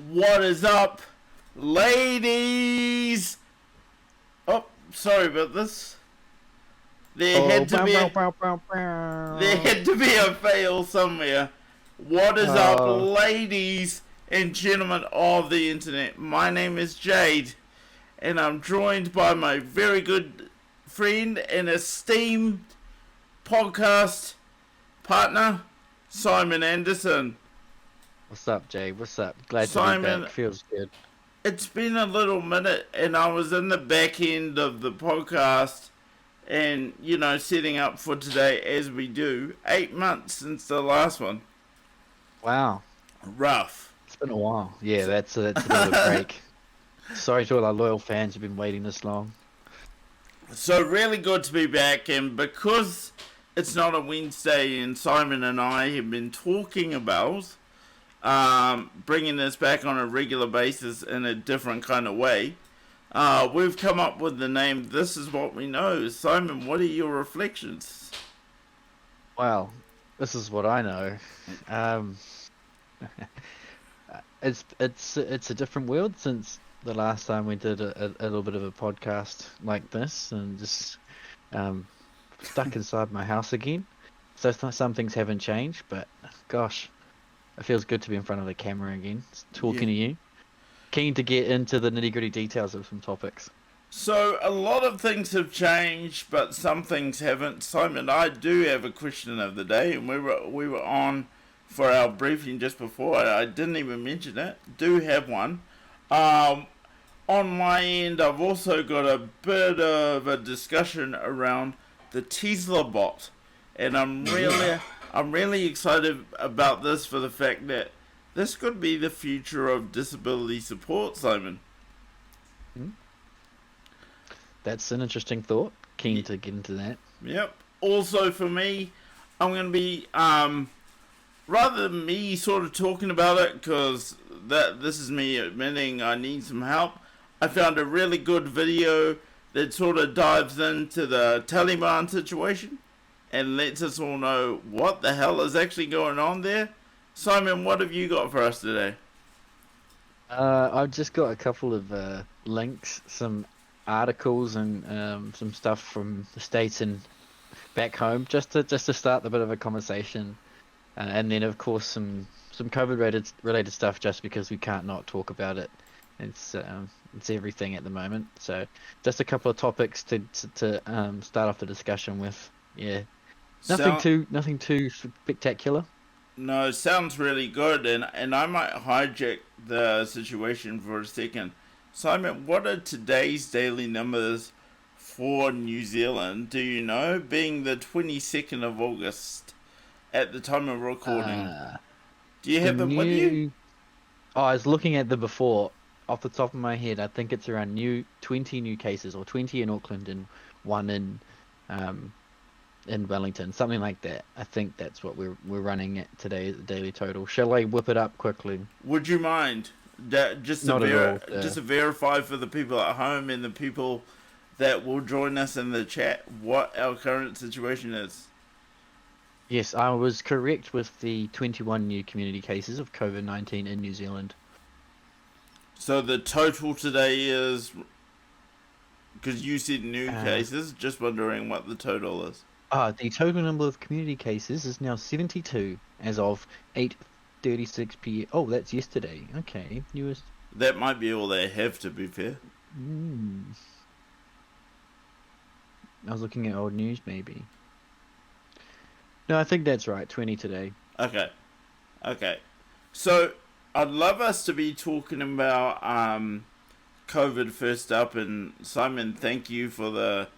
What is up, ladies? Oh, sorry about this. There Oh, had to bow, be bow, a, bow, bow, there bow. had to be a fail somewhere. What is up, Oh, ladies and gentlemen of the internet? My name is Jade, and I'm joined by my very good friend and esteemed podcast partner, Simon Anderson. what's up, Jay? What's up? Glad to be Simon, back. Feels good. it's been a little minute, and I was in the back end of the podcast and, setting up for today as we do. 8 months since the last one. Wow, Rough. it's been a while. Yeah, So, that's a bit of a break. Sorry to all our loyal fans who've been waiting this long. so really good to be back, and because it's not a Wednesday and Simon and I have been talking about bringing this back on a regular basis in a different kind of way, we've come up with the name This Is What We Know. Simon, what are your reflections? Well, this is what I know. Um, it's a different world since the last time we did a little bit of a podcast like this, and just stuck inside my house again. So some things haven't changed, but gosh, it feels good to be in front of the camera again, Yeah. talking to you. Keen to get into the nitty-gritty details of some topics. So a lot of things have changed, but some things haven't. Simon, I do have a question of the day, and we were on for our briefing just before. I didn't even mention it. Do have one. Um, on my end, I've also got a bit of a discussion around the Tesla bot, and I'm really excited about this for the fact that this could be the future of disability support, Simon. Hmm? That's an interesting thought. Keen to get into that. Yep. Also, for me, I'm going to be rather than me sort of talking about it, because this is me admitting I need some help. I found a really good video that sort of dives into the Taliban situation and lets us all know what the hell is actually going on there. Simon, what have you got for us today? I've just got a couple of links, some articles, and some stuff from the States and back home, just to start a bit of a conversation, and then of course some COVID related stuff, just because we can't not talk about it. It's everything at the moment. So just a couple of topics to start off the discussion with. Yeah, Sound nothing too spectacular. No, sounds really good, and I might hijack the situation for a second. Simon, what are today's daily numbers for New Zealand? Do you know? Being the 22nd of August at the time of recording. Uh, Do you the have them with you? new Oh, I was looking at the before off the top of my head. I think it's around 20 new cases, or 20 in Auckland and one um in Wellington, something like that. I think that's what we're running at today, the daily total. Shall I whip it up quickly? Would you mind that Not at all. just to verify for the people at home and the people that will join us in the chat what our current situation is? Yes, I was correct with the 21 new community cases of COVID-19 in New Zealand. So the total today is, because you said new Uh, cases, just wondering what the total is. the total number of community cases is now 72 as of 8:36 p.m. Oh, that's yesterday. Okay, newest. That might be all they have, to be fair. Mm. I was looking at old news, maybe. No, I think that's right. 20 today. Okay. Okay. So, I'd love us to be talking about COVID first up. And Simon, thank you for the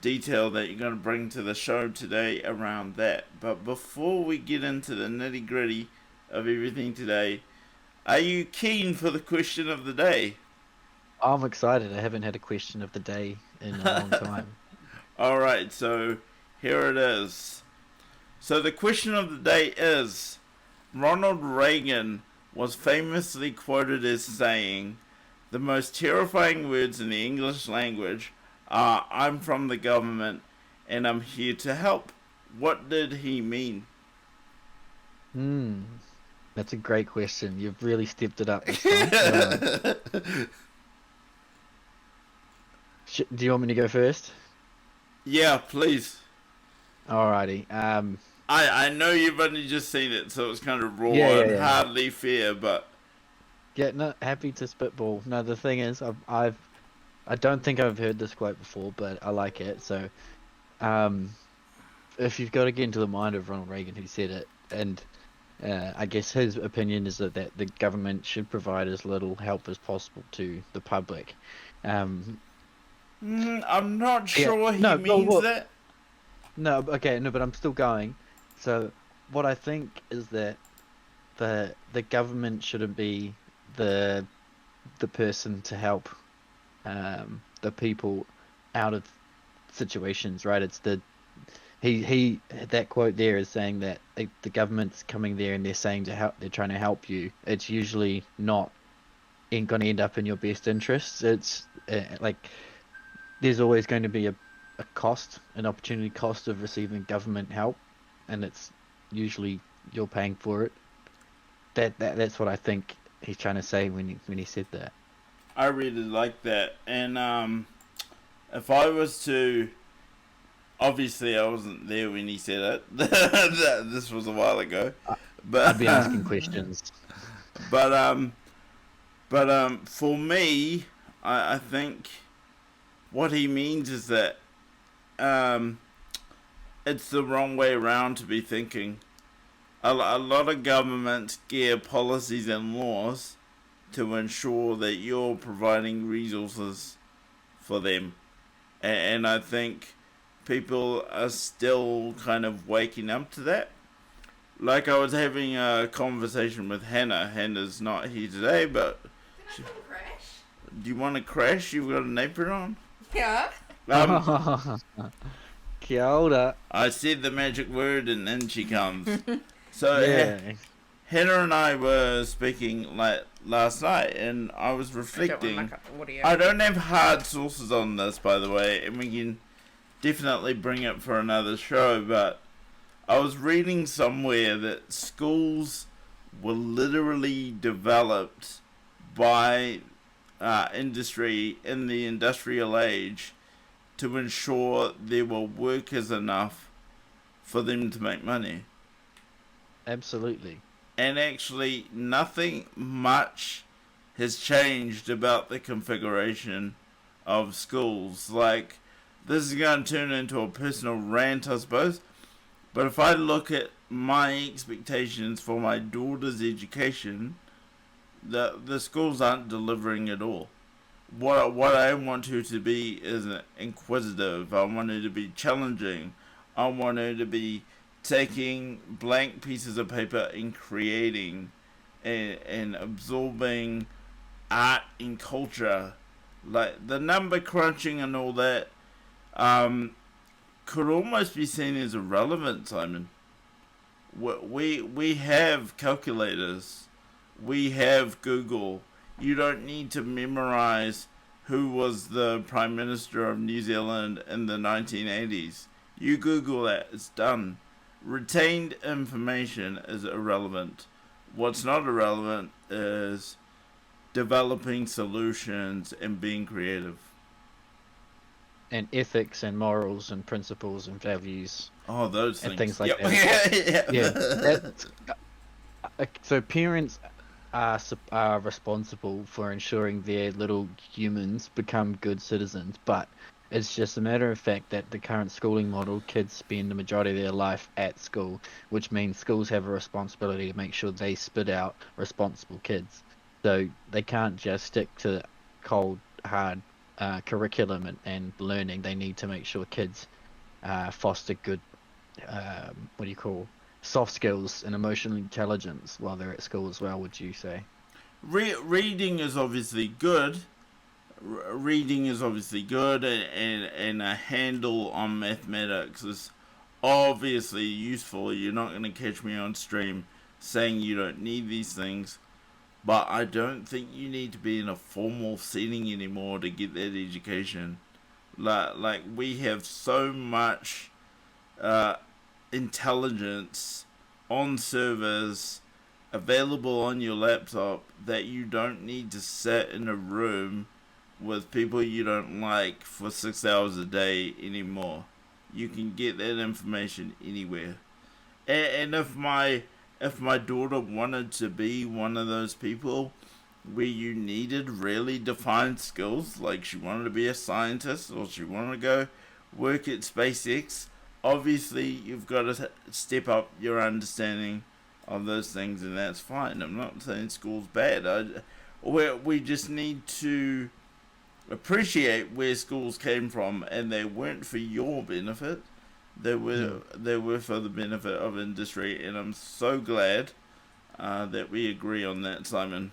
detail that you're going to bring to the show today around that. But before we get into the nitty gritty of everything today, are you keen for the question of the day? I'm excited. I haven't had a question of the day in a long time. Alright, so here it is. So the question of the day is, Ronald Reagan was famously quoted as saying, "The most terrifying words in the English language are 'I'm from the government and I'm here to help.' What did he mean?" Hmm. That's a great question. You've really stepped it up this time. Well done. Do you want me to go first? Yeah, please. Alrighty. I know you've only just seen it, so it's kind of Yeah, raw yeah, and yeah. hardly fair, but Yeah, no, happy to spitball. No, the thing is, I don't think I've heard this quote before, but I like it. So, um, if you've got to get into the mind of Ronald Reagan, who said it, and I guess his opinion is that the government should provide as little help as possible to the public. Um, I'm not yeah, sure he no, well, means well, that. no, okay, no, but I'm still going. So, what I think is that the government shouldn't be the the person to help the people out of situations, right? It's the he that quote there is saying that the government's coming there and they're saying to help, they're trying to help you. It's usually not ain't going to end up in your best interests. It's like there's always going to be a cost, an opportunity cost of receiving government help, and it's usually you're paying for it. That's what I think he's trying to say when he said that. I really like that. And if I was to, obviously I wasn't there when he said it. This was a while ago, I, but I'd be asking questions. but for me, I think what he means is that um, it's the wrong way around to be thinking. A lot of governments gear policies and laws to ensure that you're providing resources for them. And I think people are still kind of waking up to that. Like I was having a conversation with Hannah. Hannah's not here today, but Can I come crash? do you want to crash? You've got an apron on. Yeah. Um, Kiaora. I said the magic word and then she comes. So Yeah. Hannah and I were speaking like last night, and I was I don't want my reflecting. audio. I don't have hard sources on this, by the way, and we can definitely bring it for another show. But I was reading somewhere that schools were literally developed by industry in the industrial age to ensure there were workers enough for them to make money. Absolutely. And actually, nothing much has changed about the configuration of schools. Like, this is going to turn into a personal rant, I suppose. But if I look at my expectations for my daughter's education, the schools aren't delivering at all. What I want her to be is inquisitive. I want her to be challenging. I want her to be taking blank pieces of paper and creating and absorbing art and culture. Like the number crunching and all that could almost be seen as irrelevant, Simon. We have calculators. We have Google. You don't need to memorize who was the Prime Minister of New Zealand in the 1980s. You Google that, it's done. Retained information is irrelevant. What's not irrelevant is developing solutions and being creative. And ethics and morals and principles and values Oh, those and things. things like Yep. that. Yeah. Yeah. So parents are responsible for ensuring their little humans become good citizens, but it's just a matter of fact that the current schooling model, kids spend the majority of their life at school, which means schools have a responsibility to make sure they spit out responsible kids. So they can't just stick to cold, hard curriculum and learning. They need to make sure kids foster good, what do you call, soft skills and emotional intelligence while they're at school as well, would you say? Reading is obviously good. Reading is obviously good, and a handle on mathematics is obviously useful. You're not going to catch me on stream saying you don't need these things, but I don't think you need to be in a formal setting anymore to get that education. Like we have so much uh, intelligence on servers available on your laptop that you don't need to sit in a room with people you don't like for 6 hours a day anymore. You can get that information anywhere. And if my daughter wanted to be one of those people where you needed really defined skills, like she wanted to be a scientist or she wanted to go work at SpaceX, obviously you've got to step up your understanding of those things, and that's fine. I'm not saying school's bad. We just need to appreciate where schools came from, and they weren't for your benefit. They were for the benefit of industry, and I'm so glad that we agree on that, Simon.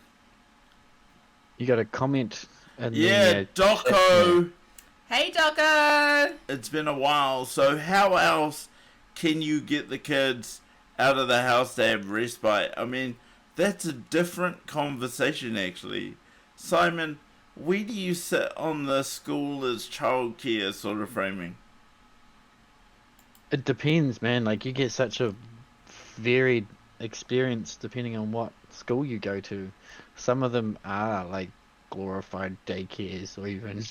You got a comment in Yeah, the Doco. Hey, Doco! It's been a while. So how else can you get the kids out of the house to have respite? I mean, that's a different conversation, actually. Simon, where do you sit on the school as childcare sort of framing? It depends, man. Like you get such a varied experience depending on what school you go to. Some of them are like glorified daycares or even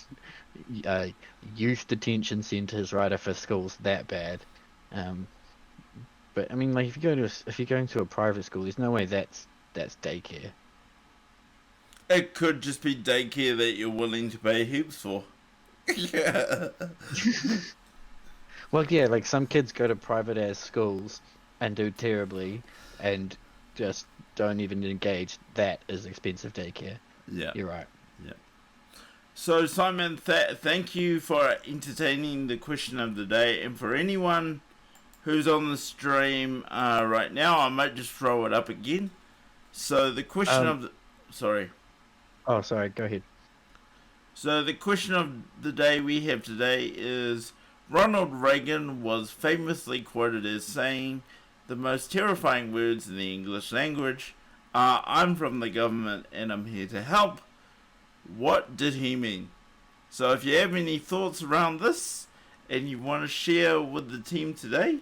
youth detention centers, right? If a school's that bad. But I mean, like if you're going to a private school, there's no way that's daycare. It could just be daycare that you're willing to pay heaps for. Yeah. Well, yeah, like some kids go to private ass schools and do terribly, and just don't even engage. That is expensive daycare. Yeah. You're right. Yeah. So, Simon, thank you for entertaining the question of the day. And for anyone who's on the stream right now, I might just throw it up again. So, the question of the... Sorry. Oh, sorry. Go ahead. So, the question of the day we have today is... Ronald Reagan was famously quoted as saying the most terrifying words in the English language are, "I'm from the government and I'm here to help." What did he mean? So if you have any thoughts around this and you want to share with the team today,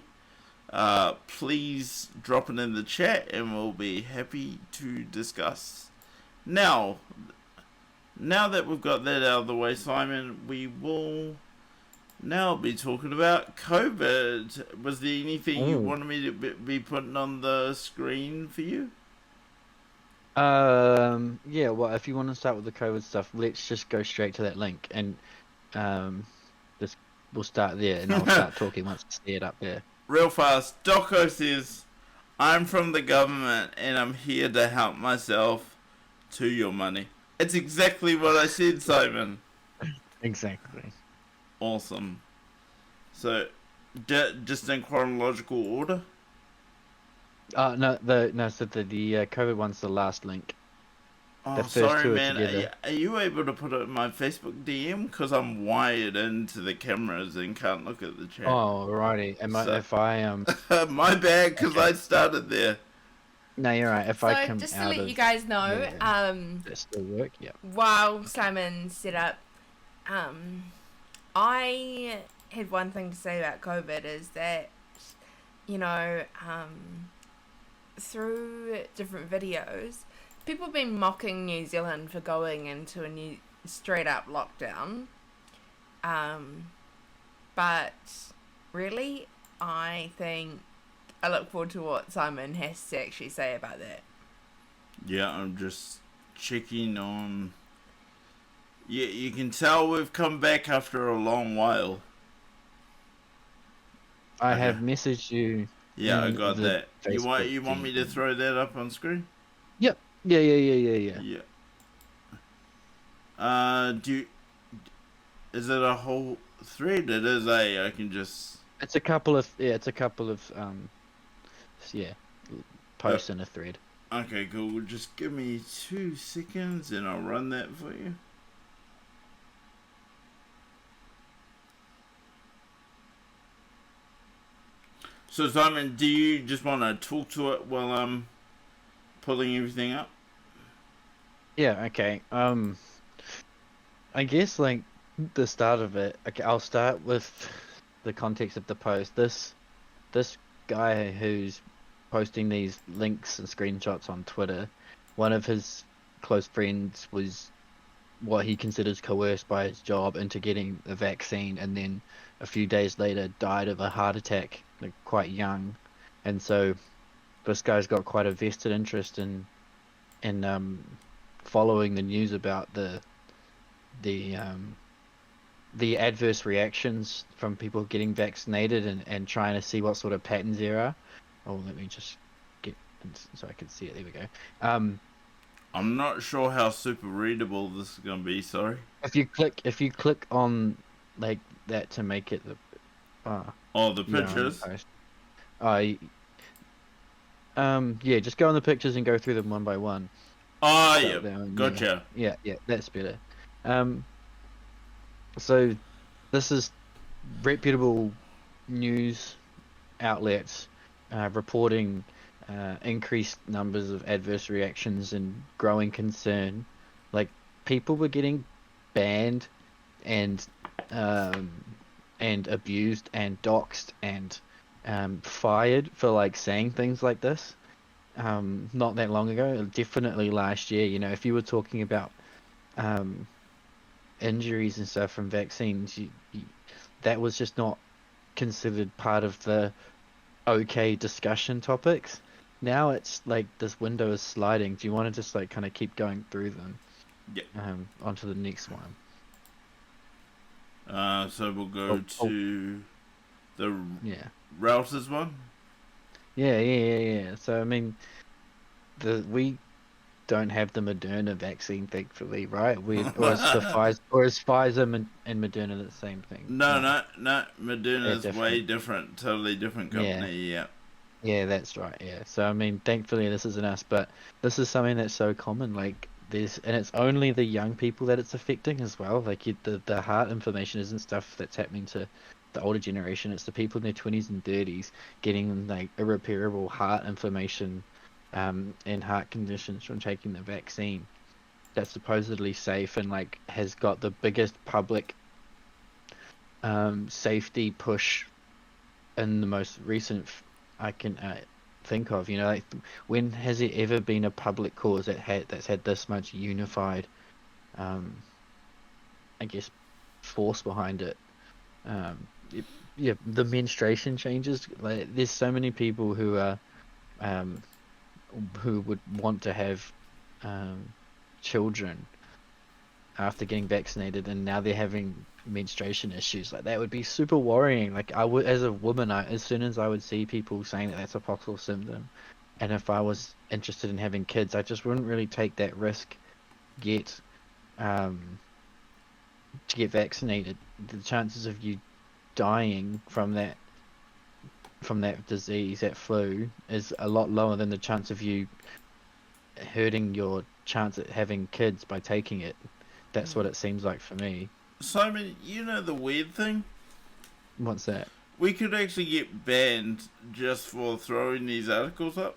please drop it in the chat and we'll be happy to discuss. Now that we've got that out of the way, Simon, we will now be talking about COVID. Was there anything you wanted me to be putting on the screen for you? Yeah, well, if you want to start with the COVID stuff, let's just go straight to that link and we'll start there and I'll start talking once I see it up there. Real fast, Doco says, "I'm from the government and I'm here to help myself to your money." It's exactly what I said, Simon. Exactly. Awesome. So, just in chronological order? So the COVID one's the last link. Oh, The first sorry, two are man. together. Are you able to put it in my Facebook DM? Because I'm wired into the cameras and can't look at the chat. Oh, righty. My bad, because Okay. I started there. No, you're right. If So, I come just to out let of you guys know, that still work, yeah. while Simon set up, I had one thing to say about COVID is that, through different videos, people have been mocking New Zealand for going into a new straight up lockdown. But really, I look forward to what Simon has to actually say about that. Yeah, I'm just checking on... Yeah, you can tell we've come back after a long while. I Okay. have messaged you. Yeah, I in got the that. You Facebook want me to DM. throw that up on screen? Yep. Yeah. Yeah. Is it a whole thread? It is I can just... It's a couple of posts in a thread. Okay, cool. Just give me 2 seconds and I'll run that for you. So Simon, do you just want to talk to it while I'm pulling everything up? Yeah. Okay. I guess like the start of it. Okay, I'll start with the context of the post. This guy who's posting these links and screenshots on Twitter. One of his close friends was what he considers coerced by his job into getting a vaccine, and then a few days later died of a heart attack, like quite young. And so this guy's got quite a vested interest in following the news about the the adverse reactions from people getting vaccinated, and trying to see what sort of patterns there are. Oh, let me just get so I can see it. There we go. I'm not sure how super readable this is going to be, sorry. If you click on like that to make it the Oh, the yeah, on the pictures? post. Yeah, just go on the pictures and go through them one by one. Oh, So yeah, then, gotcha. yeah, that's better. So this is reputable news outlets reporting increased numbers of adverse reactions and growing concern. Like, people were getting banned and um, and abused and doxxed and fired for like saying things like this. Not that long ago, definitely last year. You know, if you were talking about um, injuries and stuff from vaccines, that was just not considered part of the okay discussion topics. Now it's like this window is sliding. Do you want to just like kind of keep going through them Yeah. onto the next one? So we'll go Oh, to the yeah. routers one. Yeah. So I mean, we don't have the Moderna vaccine, thankfully, right? Or is Pfizer and Moderna the same thing? No, No, no. they're Moderna's way different. different. Totally different Yeah. company, yeah. Yeah, that's right. Yeah. So I mean, thankfully this isn't us, but this is something that's so common. Like and it's only the young people that it's affecting as well. Like the heart information isn't stuff that's happening to the older generation. It's the people in their 20s and 30s getting like irreparable heart inflammation, and heart conditions from taking the vaccine. That's supposedly safe and like has got the biggest public safety push in the most recent I can think of. You know, like when has it ever been a public cause that's had this much unified, um, I guess, force behind it? Um, it, yeah, the menstruation changes. Like, there's so many people um, who would want to have children after getting vaccinated, and now they're having menstruation issues. Like, that would be super worrying. Like, I would, as a woman, as soon as I would see people saying that that's a possible symptom, and if I was interested in having kids, I just wouldn't really take that risk yet, um, to get vaccinated. The chances of you dying from that disease, that flu, is a lot lower than the chance of you hurting your chance at having kids by taking it. That's what it seems like for me. Simon, you know the weird thing? What's that? We could actually get banned just for throwing these articles up.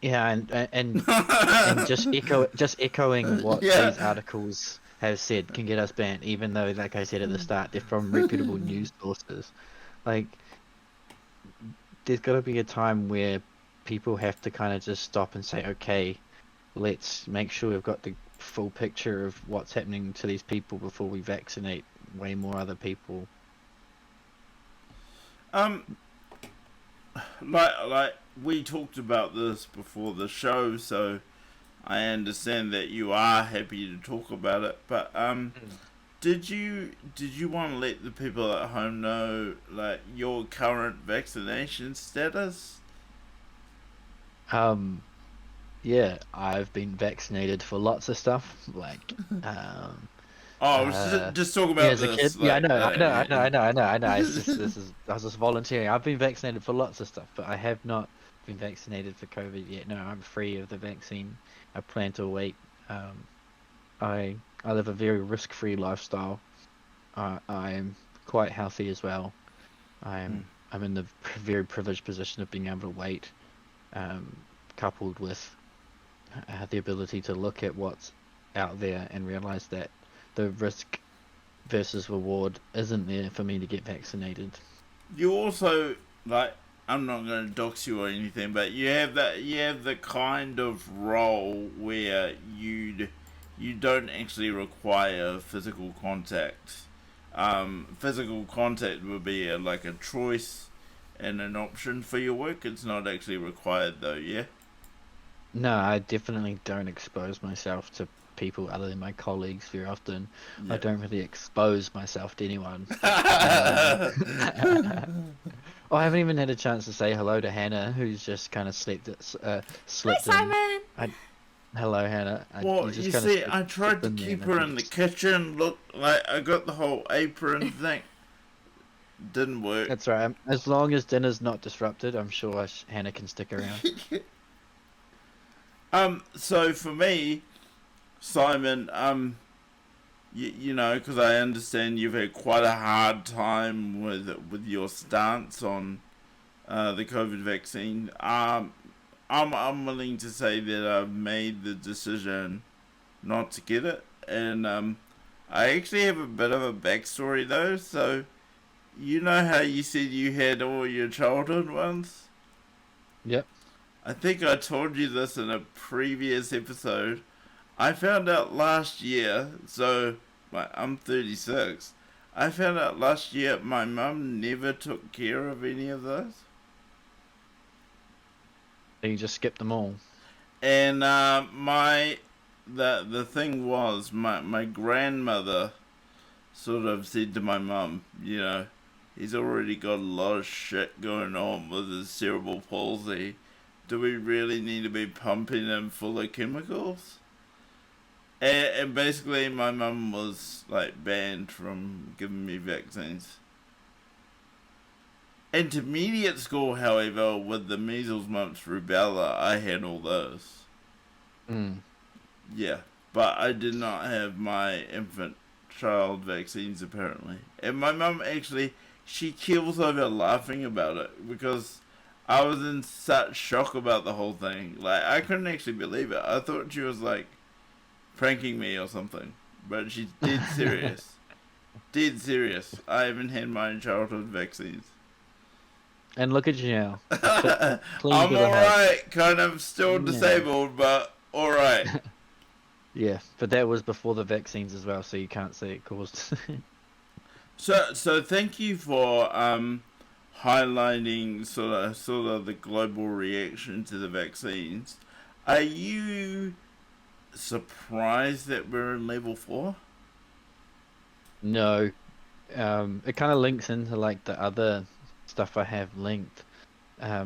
Yeah, and just echoing what Yeah. these articles have said can get us banned, even though, like I said at the start, they're from reputable news sources. Like, there's got to be a time where people have to kind of just stop and say, okay, let's make sure we've got the full picture of what's happening to these people before we vaccinate way more other people. Um, like we talked about this before the show, so I understand that you are happy to talk about it. But did you want to let the people at home know like your current vaccination status? Um, yeah, I've been vaccinated for lots of stuff, like Oh, I was uh just talking yeah, about as a kid. this. Yeah, Like, I know. It's just I was just volunteering. I've been vaccinated for lots of stuff, but I have not been vaccinated for COVID yet. No, I'm free of the vaccine. I plan to wait. Um, I live a very risk-free lifestyle. I am quite healthy as well. I'm in the very privileged position of being able to wait, um, coupled with the ability to look at what's out there and realize that the risk versus reward isn't there for me to get vaccinated. you also like I'm not going to dox you or anything, but you have the kind of role where you don't actually require physical contact. Physical contact would be like a choice and an option for your work. It's not actually required though. Yeah. No, I definitely don't expose myself to people other than my colleagues very often. I Yeah. don't really expose myself to anyone. Um, I haven't even had a chance to say hello to Hannah, who's just kind of Hi, slipped in. Simon. Hello, Hannah. Well, You just you kind of see, I tried slipped to in there keep and I her thought in the it's- kitchen. Look, like I got the whole apron thing. Didn't work. That's right. As long as dinner's not disrupted, I'm sure Hannah can stick around. So for me, Simon, you know, because I understand you've had quite a hard time with your stance on the COVID vaccine. I'm willing to say that I've made the decision not to get it, and I actually have a bit of a backstory though. So you know how you said you had all your childhood ones? Yep. I think I told you this in a previous episode. I found out last year, so I'm 36. I found out last year my mum never took care of any of those. So you just skipped them all. And the thing was my grandmother sort of said to my mum, you know, he's already got a lot of shit going on with his cerebral palsy. Do we really need to be pumping him full of chemicals? And basically, my mum was like banned from giving me vaccines. Intermediate school, however, with the measles, mumps, rubella, I had all those. Mm. Yeah, but I did not have my infant child vaccines apparently. And my mum actually, she kills over laughing about it because I was in such shock about the whole thing. Like, I couldn't actually believe it. I thought she was like pranking me or something. But she's dead serious. Dead serious. I haven't had my childhood vaccines. And look at you now. Clean I'm to the heart. alright. Kind of still Yeah. disabled, but alright. Yeah, but that was before the vaccines as well, so you can't say it caused. So thank you for highlighting sort of the global reaction to the vaccines. Are you surprised that we're in level 4? No. It kind of links into like the other stuff I have linked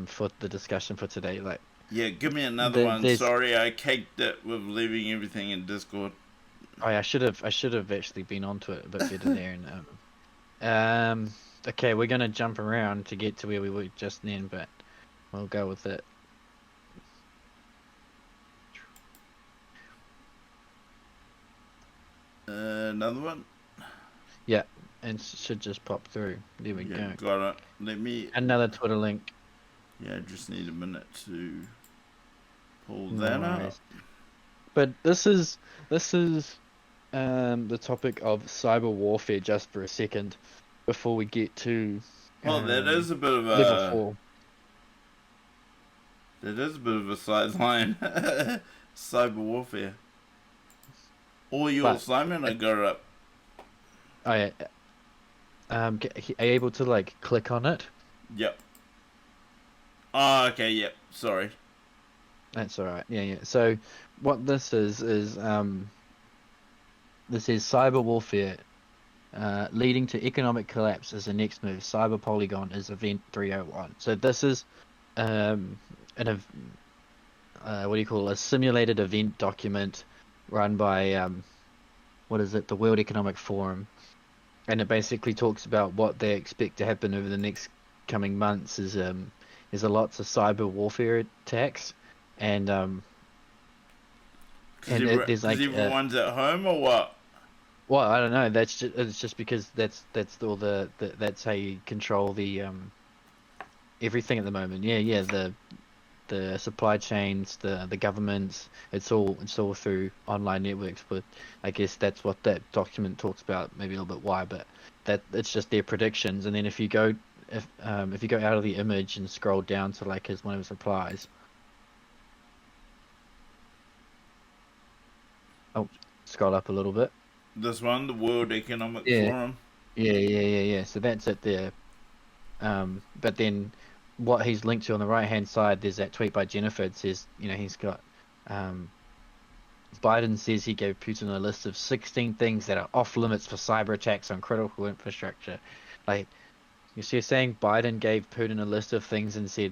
for the discussion for today. Like, Yeah, give me another one. there's Sorry, I caked it with leaving everything in Discord. oh, yeah, I should have actually been onto it a bit better there. And okay, we're gonna jump around to get to where we were just then, but we'll go with it. Another one? Yeah, and should just pop through. There we Yeah, go. got it. Let me. Another Twitter link. Yeah, just need a minute to pull No that up. worries. But this is the topic of cyber warfare just for a second before we get to Well, that is a bit of level a 4. that is a bit of a sideline. Cyber warfare. All yours, But- Simon. I got it up. Oh yeah. Are you able to like click on it? Yep. Oh, okay. Yep. Sorry. That's all right. Yeah. So what this is this is cyber warfare leading to economic collapse as the next move. Cyber Polygon is event 301. So this is what do you call it? A simulated event document run by what is it? The World Economic Forum, and it basically talks about what they expect to happen over the next coming months. Is there's a lots of cyber warfare attacks, and there's like everyone's at home or what? well, I don't know. It's just because that's all that's how you control the everything at the moment. Yeah. The supply chains, the governments, it's all through online networks. But I guess that's what that document talks about. Maybe a little bit why, but that it's just their predictions. And then if you go if you go out of the image and scroll down to like one of his replies. Oh, scroll up a little bit. This one, the World Economic Yeah. Forum. Yeah. So that's it there. But then what he's linked to on the right hand side, there's that tweet by Jennifer. It says, he's got Biden says he gave Putin a list of 16 things that are off limits for cyber attacks on critical infrastructure. Like, you're saying Biden gave Putin a list of things and said,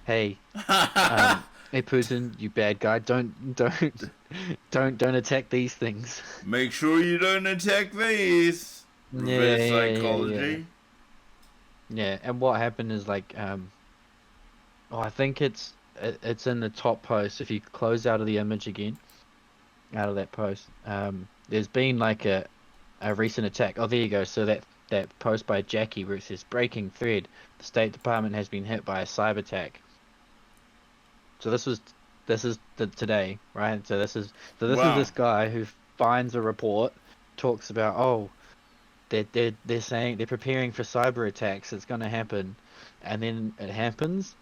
"Hey, hey Putin, you bad guy, don't attack these things." Make sure you don't attack these. Reverse psychology. Yeah, and what happened is like, I think it's in the top post. If you close out of the image again, out of that post, there's been like a recent attack. Oh, there you go. So that post by Jackie where it says breaking thread, the State Department has been hit by a cyber attack. So this is today, right? So this is this guy who finds a report, talks about they're saying they're preparing for cyber attacks. It's going to happen, and then it happens.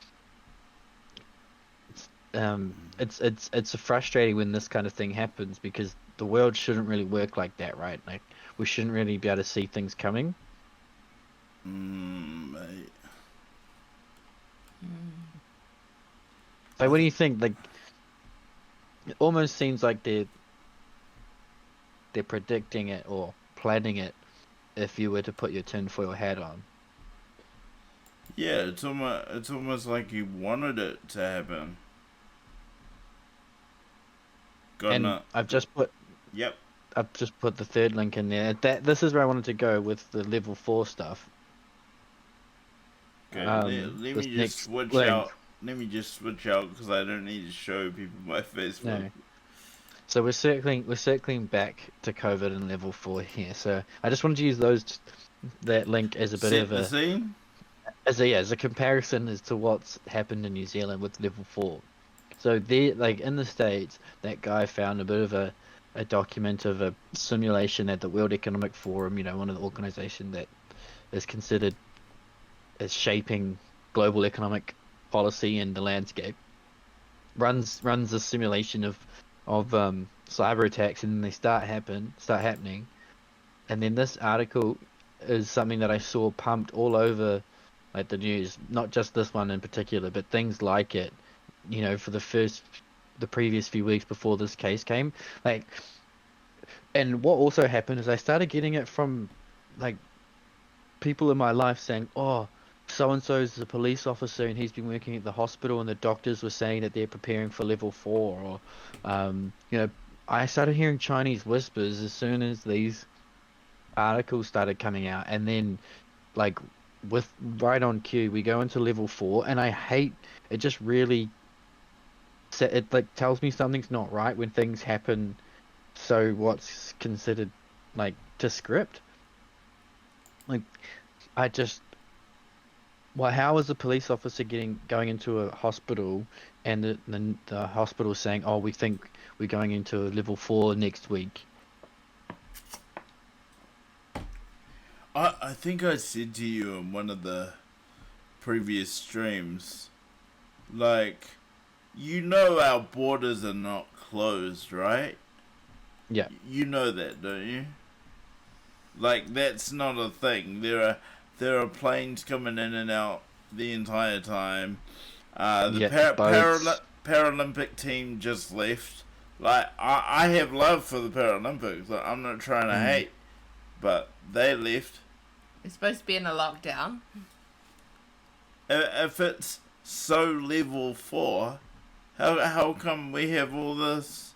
It's frustrating when this kind of thing happens because the world shouldn't really work like that, right? Like we shouldn't really be able to see things coming. Mate. Like, what do you think? Like, it almost seems like they're predicting it or planning it. If you were to put your tinfoil hat on. Yeah, it's almost like he wanted it to happen. I've just put. Yep. I've just put the third link in there. This is where I wanted to go with the level 4 stuff. Okay, let me just switch out. Let me just switch out because I don't need to show people my Facebook. No. So we're circling back to COVID and level 4 here. So I just wanted to use that link as a bit of a scene? as a comparison as to what's happened in New Zealand with level 4. So there, like in the States, that guy found a bit of a document of a simulation at the World Economic Forum, one of the organizations that is considered as shaping global economic policy and the landscape. Runs a simulation of cyber attacks, and then they start happening. And then this article is something that I saw pumped all over like the news, not just this one in particular, but things like it, for the previous few weeks before this case came. Like, and what also happened is I started getting it from like people in my life saying, "Oh, so-and-so is a police officer and he's been working at the hospital and the doctors were saying that they're preparing for level 4," or I started hearing Chinese whispers as soon as these articles started coming out, and then like with right on cue we go into level 4, and I hate it. Just really it like tells me something's not right when things happen so what's considered like to script. Like how is a police officer going into a hospital and the hospital saying, "Oh, we think we're going into a level 4 next week"? I think I said to you in one of the previous streams, like, our borders are not closed, right? Yeah. You know that, don't you? Like, that's not a thing. There are planes coming in and out the entire time. The Paralympic team just left. Like, I have love for the Paralympics. Like, I'm not trying to hate, but they left. It's supposed to be in a lockdown. If it's so level 4, how come we have all this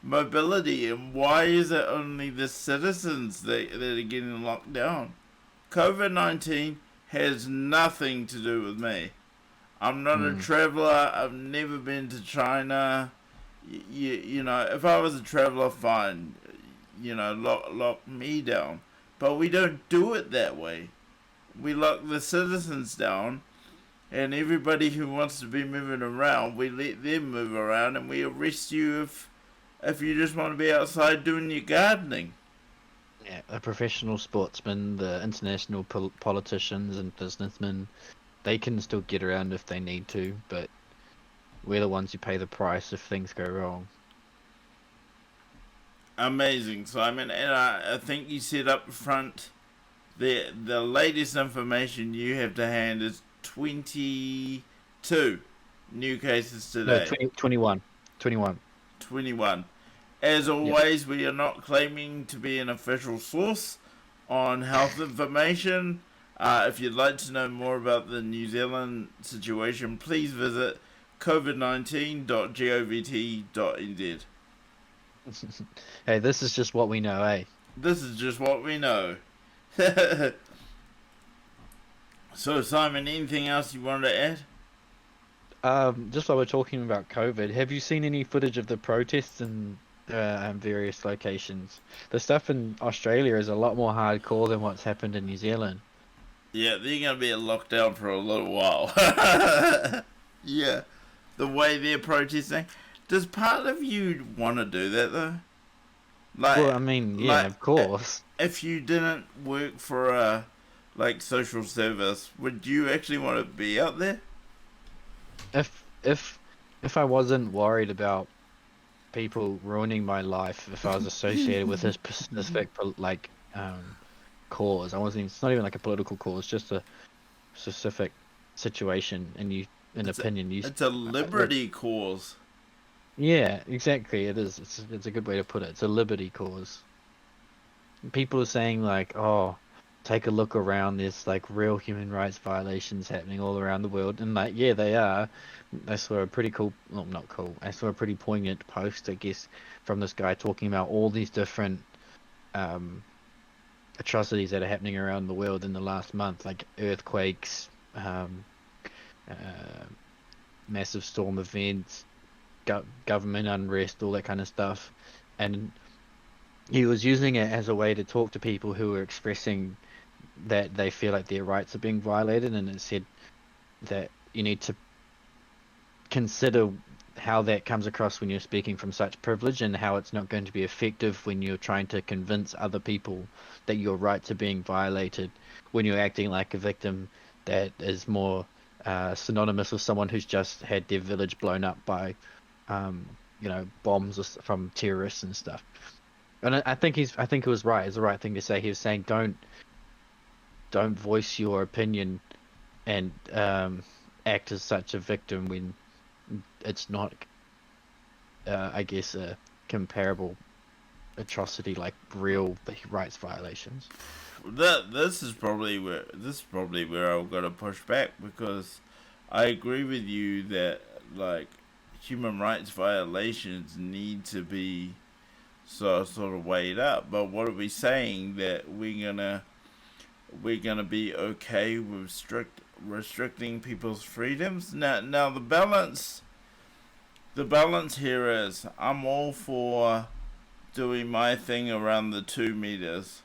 mobility, and why is it only the citizens that are getting locked down? COVID-19 has nothing to do with me. I'm not a traveller. I've never been to China. If I was a traveller, fine. Lock me down. But we don't do it that way. We lock the citizens down, and everybody who wants to be moving around, we let them move around, and we arrest you if you just want to be outside doing your gardening. Yeah. the professional sportsmen, the international politicians and businessmen, they can still get around if they need to, but we're the ones who pay the price if things go wrong. Amazing, Simon. And I think you said up front the latest information you have to hand is 22 new cases No, today. 21. 21. As always, we are not claiming to be an official source on health information. If you'd like to know more about the New Zealand situation, please visit covid19.govt.nz. Hey, this is just what we know, eh? This is just what we know. So, Simon, anything else you wanted to add? Just while we're talking about COVID, have you seen any footage of the protests in various locations? The stuff in Australia is a lot more hardcore than what's happened in New Zealand. Yeah, they're going to be in lockdown for a little while. Yeah, the way they're protesting. Does part of you want to do that, though? Like, Well, I mean, yeah, of course. If you didn't work for a social service, would you actually want to be out there? If I wasn't worried about people ruining my life, if I was associated with this specific cause, I wasn't even, it's not even like a political cause, just a specific situation, and It's a liberty cause. Yeah, exactly. It is. It's a good way to put it. It's a liberty cause. People are saying like, oh, take a look around. There's like real human rights violations happening all around the world, and like, yeah, they are. I saw a pretty cool, well, not cool. I saw a pretty poignant post, I guess, from this guy talking about all these different atrocities that are happening around the world in the last month, like earthquakes, massive storm events, government unrest, all that kind of stuff. And he was using it as a way to talk to people who were expressing that they feel like their rights are being violated, and it said that you need to consider how that comes across when you're speaking from such privilege, and how it's not going to be effective when you're trying to convince other people that your rights are being violated, when you're acting like a victim that is more synonymous with someone who's just had their village blown up by bombs from terrorists and stuff. And I think it was right. It's the right thing to say. He was saying don't voice your opinion and act as such a victim when it's not, I guess, a comparable atrocity like real rights violations. This is probably where I've got to push back, because I agree with you that human rights violations need to be sort of weighed up. But what are we saying, that we're gonna be okay with restricting people's freedoms? Now the balance here is, I'm all for doing my thing around the 2 meters.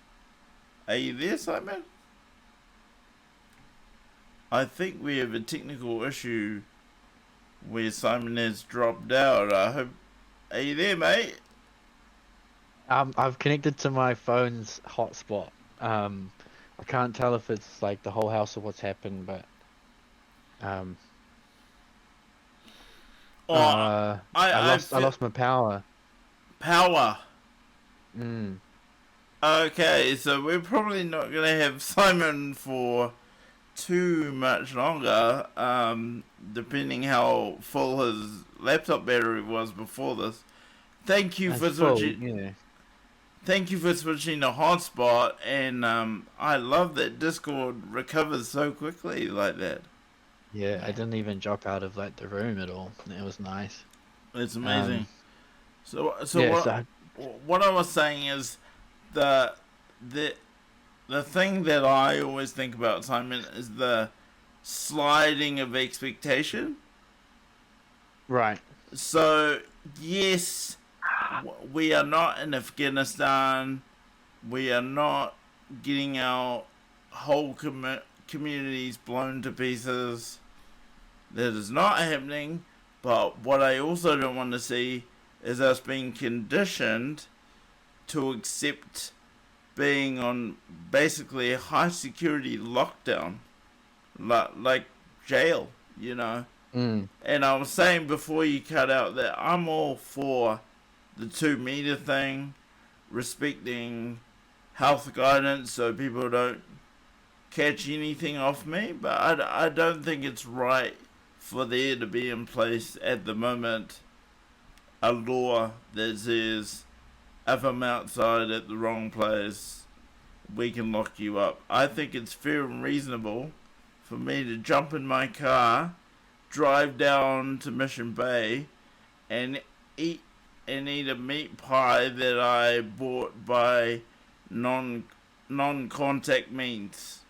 Are you there, Simon? I think we have a technical issue where Simon has dropped out. Are you there, mate? I've connected to my phone's hotspot. I can't tell if it's like the whole house or what's happened, but I lost my power. Power. Mm. Okay, so we're probably not going to have Simon for too much longer, depending how full his laptop battery was before this. Thank you for switching. Yeah. Thank you for switching to hotspot, and I love that Discord recovers so quickly like that. Yeah, I didn't even drop out of the room at all. It was nice. It's amazing. What I was saying is the thing that I always think about, Simon, is the sliding of expectation. Right. So yes, we are not in Afghanistan. We are not getting our whole communities blown to pieces. That is not happening. But what I also don't want to see is us being conditioned to accept being on basically a high security lockdown, like jail, you know. Mm. And I was saying before you cut out that I'm all for the 2 meter thing, respecting health guidance so people don't catch anything off me, but I don't think it's right for there to be in place at the moment a law that says if I'm outside at the wrong place, we can lock you up. I think it's fair and reasonable for me to jump in my car, drive down to Mission Bay, and eat a meat pie that I bought by non-contact means,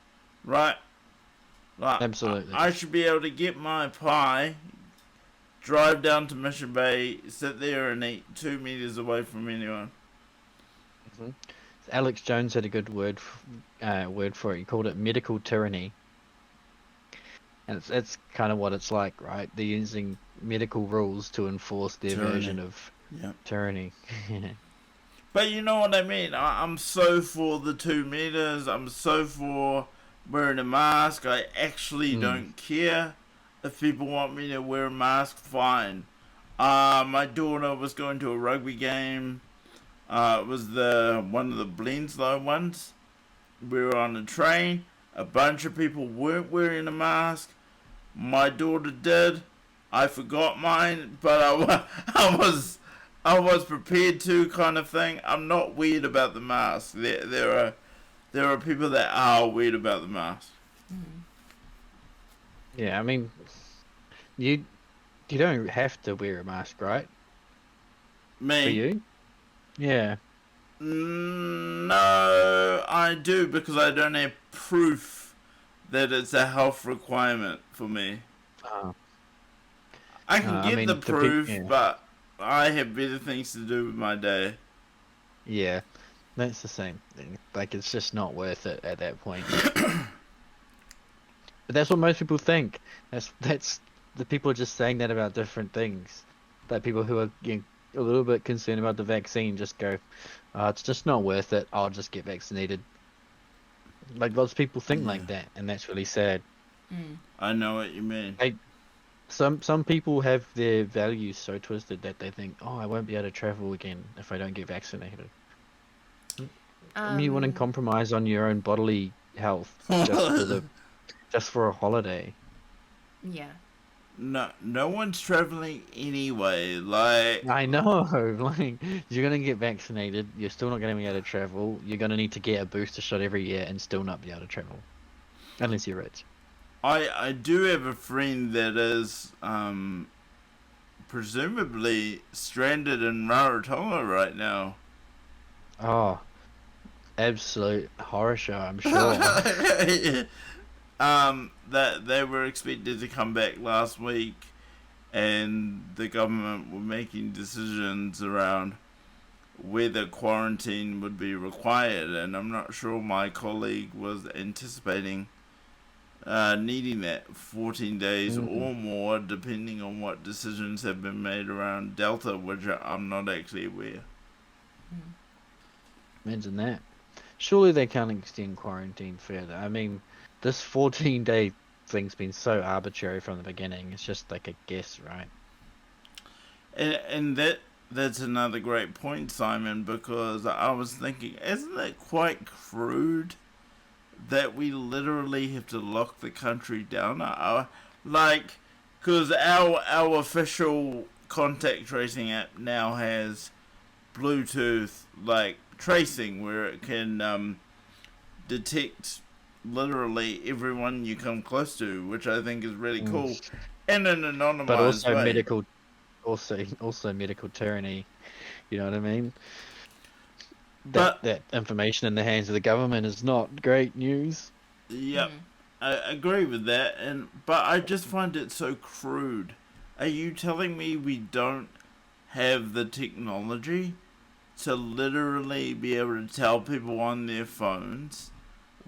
right? Like, Absolutely. I should be able to get my pie, drive down to Mission Bay, sit there and eat 2 meters away from anyone. Mhm. Alex Jones had a good word for it. He called it medical tyranny, and it's kind of what it's like, right? They're using medical rules to enforce their Tyranny. version of Yeah. tyranny. But you know what I mean? I'm so for the 2 meters. I'm so for wearing a mask. I actually don't care. If people want me to wear a mask, fine. My daughter was going to a rugby game. It was one of the Blenslow ones. We were on a train. A bunch of people weren't wearing a mask. My daughter did. I forgot mine, but I was prepared to, kind of thing. I'm not weird about the mask. There are people that are weird about the mask. Yeah, I mean, you don't have to wear a mask, right? Me? For you? Yeah. No, I do, because I don't have proof that it's a health requirement for me. Uh, I can I get mean, the the proof, yeah. but I have better things to do with my day. Yeah, that's the same thing. Like, it's just not worth it at that point. But that's what most people think. That's the people are just saying that about different things. That people who are a little bit concerned about the vaccine just go, it's just not worth it. I'll just get vaccinated. Like, lots of people think like that, and that's really sad. I know what you mean. Some people have their values so twisted that they think, oh, I won't be able to travel again if I don't get vaccinated. I mean, you wouldn't compromise on your own bodily health just for a holiday. Yeah. No one's traveling anyway. Like, I know, like, you're gonna get vaccinated, you're still not gonna be able to travel, you're gonna need to get a booster shot every year and still not be able to travel. Unless you're rich. I do have a friend that is presumably stranded in Rarotonga right now. Oh, absolute horror show, I'm sure. That they were expected to come back last week, and the government were making decisions around whether quarantine would be required, and I'm not sure my colleague was anticipating needing that 14 days or more, depending on what decisions have been made around Delta, which I'm not actually aware. Imagine that. Surely they can't extend quarantine further. I mean, this 14-day thing's been so arbitrary from the beginning. It's just like a guess, right? And that's another great point, Simon, because I was thinking, isn't it quite crude that we literally have to lock the country down? Because our official contact tracing app now has Bluetooth, like, tracing, where it can detect literally everyone you come close to, which I think is really cool, and an anonymized but also way. also medical tyranny. You know what I mean? But That information in the hands of the government is not great news. Yep, I agree with that, but I just find it so crude. Are you telling me we don't have the technology to literally be able to tell people on their phones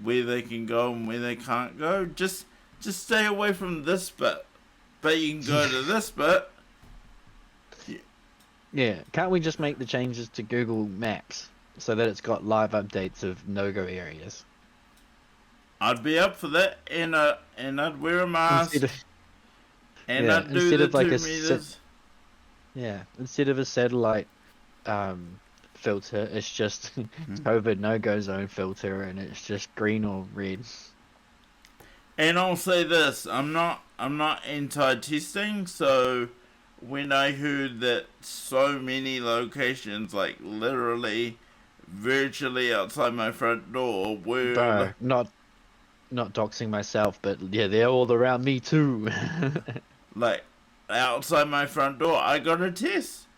where they can go and where they can't go? Just stay away from this bit, but you can go to this bit. Yeah, can't we just make the changes to Google Maps? so that it's got live updates of no-go areas. I'd be up for that, and I'd wear a Instead mask, of and yeah, I'd do instead the of like 2 meters. instead of a satellite um filter, it's just COVID no-go zone filter, and it's just green or red. And I'll say this: I'm not anti-testing. So when I heard that so many locations, like literally, virtually outside my front door, were Bro, not doxing myself, but yeah, they're all around me too. like outside my front door, I got a test.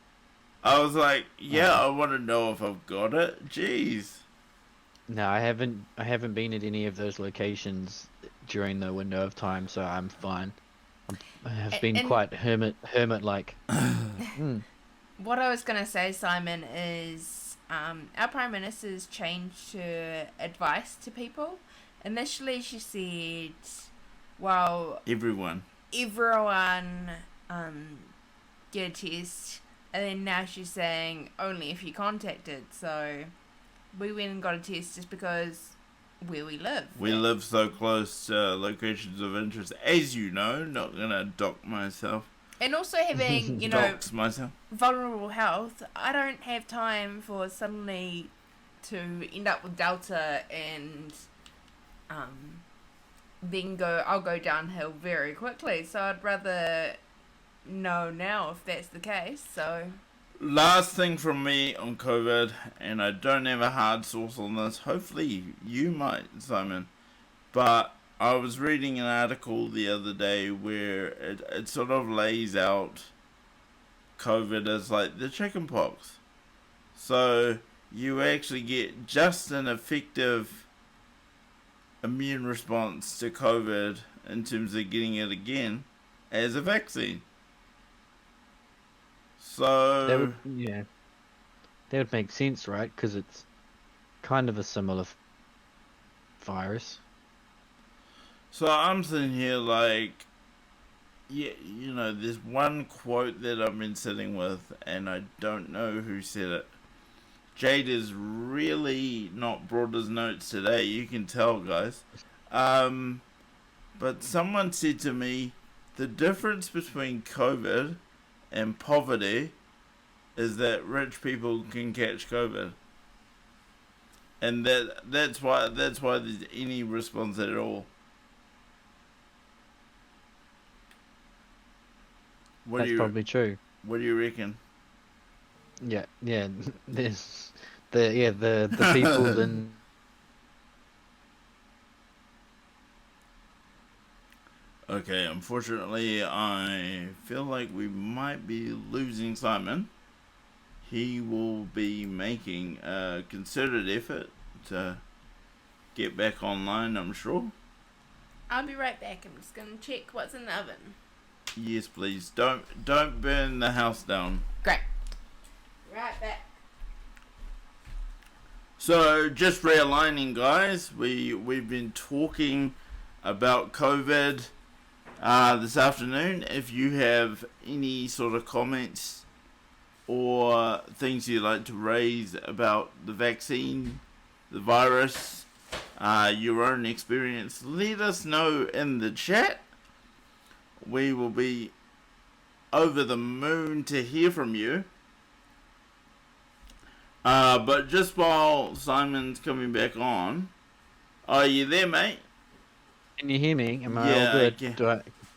I was like, yeah, Oh. I want to know if I've got it. Jeez. No, I haven't been at any of those locations during the window of time, so I'm fine. I have been And quite hermit like. Mm. what I was going to say, Simon, is our Prime Minister's changed her advice to people. Initially, she said, well, Everyone. everyone get a test. And then now she's saying only if you're contacted. So we went and got a test just because where we live. We live so close to locations of interest, as you know. Not gonna dock myself. And also having, Dox myself. vulnerable health, I don't have time for suddenly to end up with Delta and then I'll go downhill very quickly. So I'd rather know now if that's the case. So Last thing from me on COVID, and I don't have a hard source on this. Hopefully you might, Simon. But I was reading an article the other day where it sort of lays out COVID as like the chicken pox. So you actually get just an effective immune response to COVID in terms of getting it again as a vaccine. So That would make sense, right? Because it's kind of a similar virus. So I'm sitting here like, yeah, there's one quote that I've been sitting with, and I don't know who said it. Jade is really not brought his notes today. You can tell, guys. But someone said to me, the difference between COVID and poverty is that rich people can catch COVID, and that's why there's any response at all. That's probably true. What do you reckon? Yeah. There's the people then. Okay, unfortunately, I feel like we might be losing Simon. He will be making a concerted effort to get back online, I'm sure. I'll be right back. I'm just gonna check what's in the oven. Yes, please. Don't burn the house down. Great. Right back. So, just realigning, guys. We've been talking about COVID this afternoon. If you have any sort of comments or things you'd like to raise about the vaccine, the virus, your own experience, let us know in the chat. We will be over the moon to hear from you. But just while Simon's coming back on, are you there, mate? Can you hear me? Am I all good?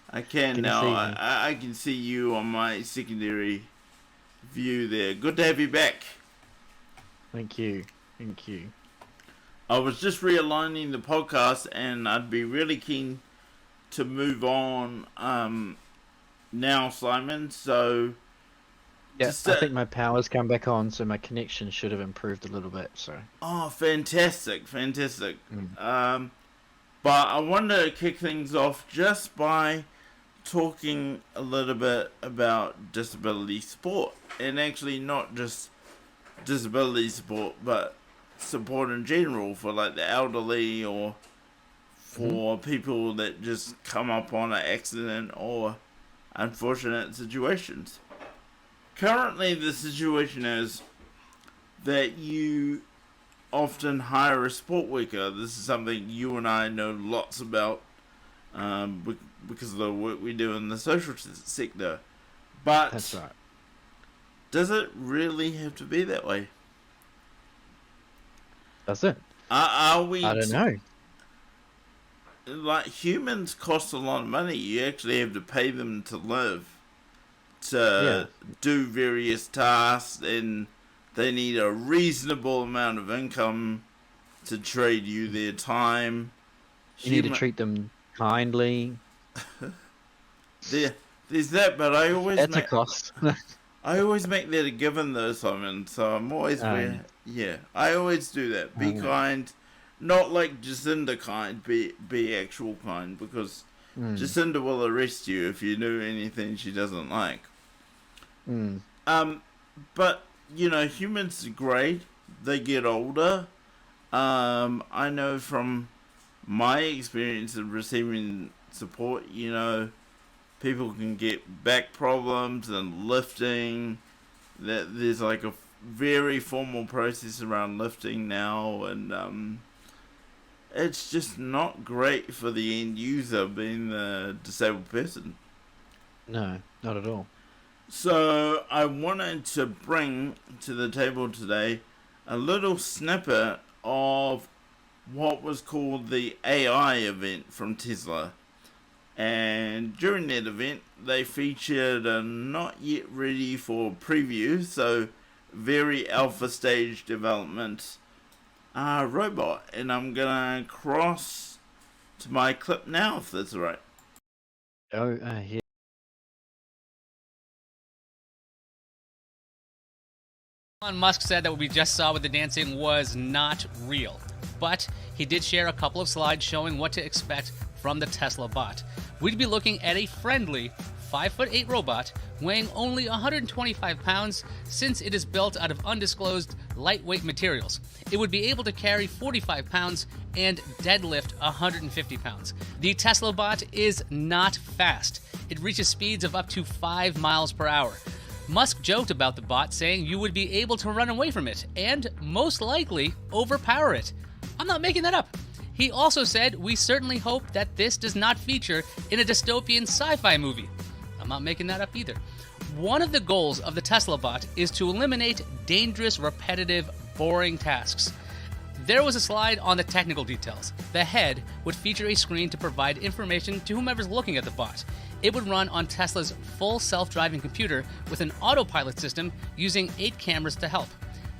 I can Can you now. see me? I can see you on my secondary view there. Good to have you back. Thank you. I was just realigning the podcast, and I'd be really keen to move on now, Simon. So Yeah, just, I think my power's come back on, so my connection should have improved a little bit. So. oh, fantastic. But I wanted to kick things off just by talking a little bit about disability support, and actually not just disability support, but support in general for like the elderly or for people that just come up on an accident or unfortunate situations. Currently, the situation is that you often hire a sport worker. This is something you and I know lots about because of the work we do in the social sector. But That's right. does it really have to be that way? That's it. Are we? I don't know. Like, humans cost a lot of money. You actually have to pay them to live, to do various tasks, and they need a reasonable amount of income to trade you their time. You need to treat them kindly. There's that, but I always That's a make cost. I always make that a given though, Simon. So I'm always I always do that. Be kind, not like Jacinda kind. Be actual kind, because Jacinda will arrest you if you do anything she doesn't like. But you know, humans are great. They get older. I know from my experience of receiving support, you know, people can get back problems and lifting. That there's like a very formal process around lifting now, and it's just not great for the end user being the disabled person. No, not at all. So I wanted to bring to the table today a little snippet of what was called the AI event from Tesla. And during that event, they featured a not yet ready for preview, so very alpha stage development robot. And I'm gonna cross to my clip now, if that's alright. Oh, yeah. Elon Musk said that what we just saw with the dancing was not real, but he did share a couple of slides showing what to expect from the Tesla bot. We'd be looking at a friendly 5'8" robot weighing only 125 pounds since it is built out of undisclosed lightweight materials. It would be able to carry 45 pounds and deadlift 150 pounds. The Tesla bot is not fast. It reaches speeds of up to 5 miles per hour. Musk joked about the bot, saying you would be able to run away from it and, most likely, overpower it. I'm not making that up. He also said, we certainly hope that this does not feature in a dystopian sci-fi movie. I'm not making that up either. One of the goals of the Tesla bot is to eliminate dangerous, repetitive, boring tasks. There was a slide on the technical details. The head would feature a screen to provide information to whomever's looking at the bot. It would run on Tesla's full self-driving computer with an autopilot system using 8 cameras to help.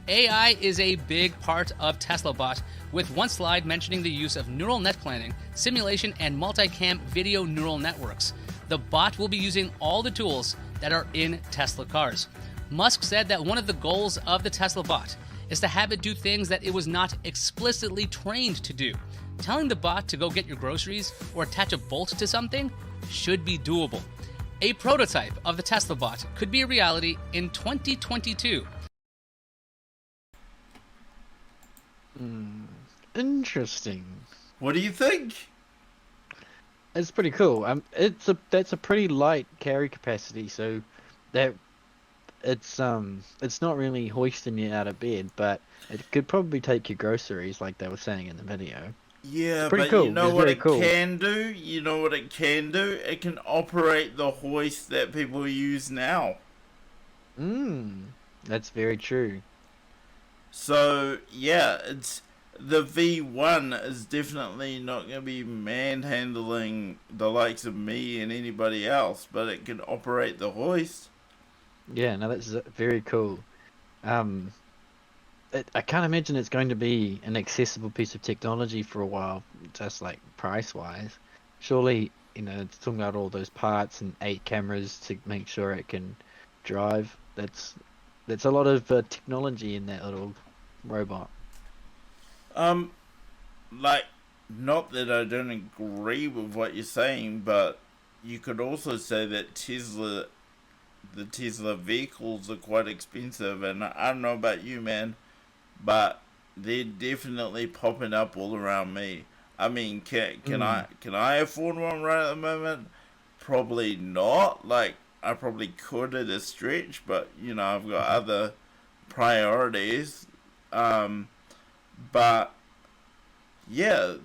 AI is a big part of Tesla bot, with one slide mentioning the use of neural net planning, simulation, and multicam video neural networks. The bot will be using all the tools that are in Tesla cars. Musk said that one of the goals of the Tesla bot is to have it do things that it was not explicitly trained to do. Telling the bot to go get your groceries or attach a bolt to something should be doable. A prototype of the Tesla bot could be a reality in 2022. Interesting. What do you think? It's pretty cool. That's a pretty light carry capacity, so that it's not really hoisting you out of bed, but it could probably take your groceries, like they were saying in the video. Yeah, pretty but cool. you know It's what very it cool. can do? You know what it can do? It can operate the hoist that people use now. That's very true. So, yeah, it's the V1 is definitely not going to be manhandling the likes of me and anybody else, but it can operate the hoist. Yeah, no, that's very cool. I can't imagine it's going to be an accessible piece of technology for a while, just like price-wise. Surely, it's talking about all those parts and 8 cameras to make sure it can drive. That's a lot of technology in that little robot. Like, not that I don't agree with what you're saying, but you could also say that the Tesla vehicles are quite expensive, and I don't know about you, man, but they're definitely popping up all around me. I mean, can I afford one right at the moment? Probably not. Like, I probably could at a stretch, but I've got other priorities. but yeah,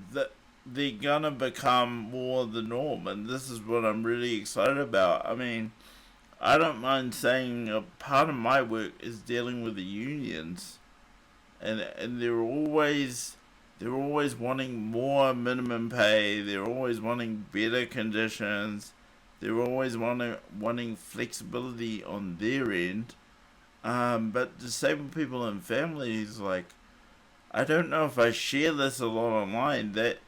they're gonna become more the norm, and this is what I'm really excited about. I mean, I don't mind saying a part of my work is dealing with the unions, and they're always wanting more minimum pay. They're always wanting better conditions. They're always wanting flexibility on their end. But disabled people and families, like, I don't know if I share this a lot online, that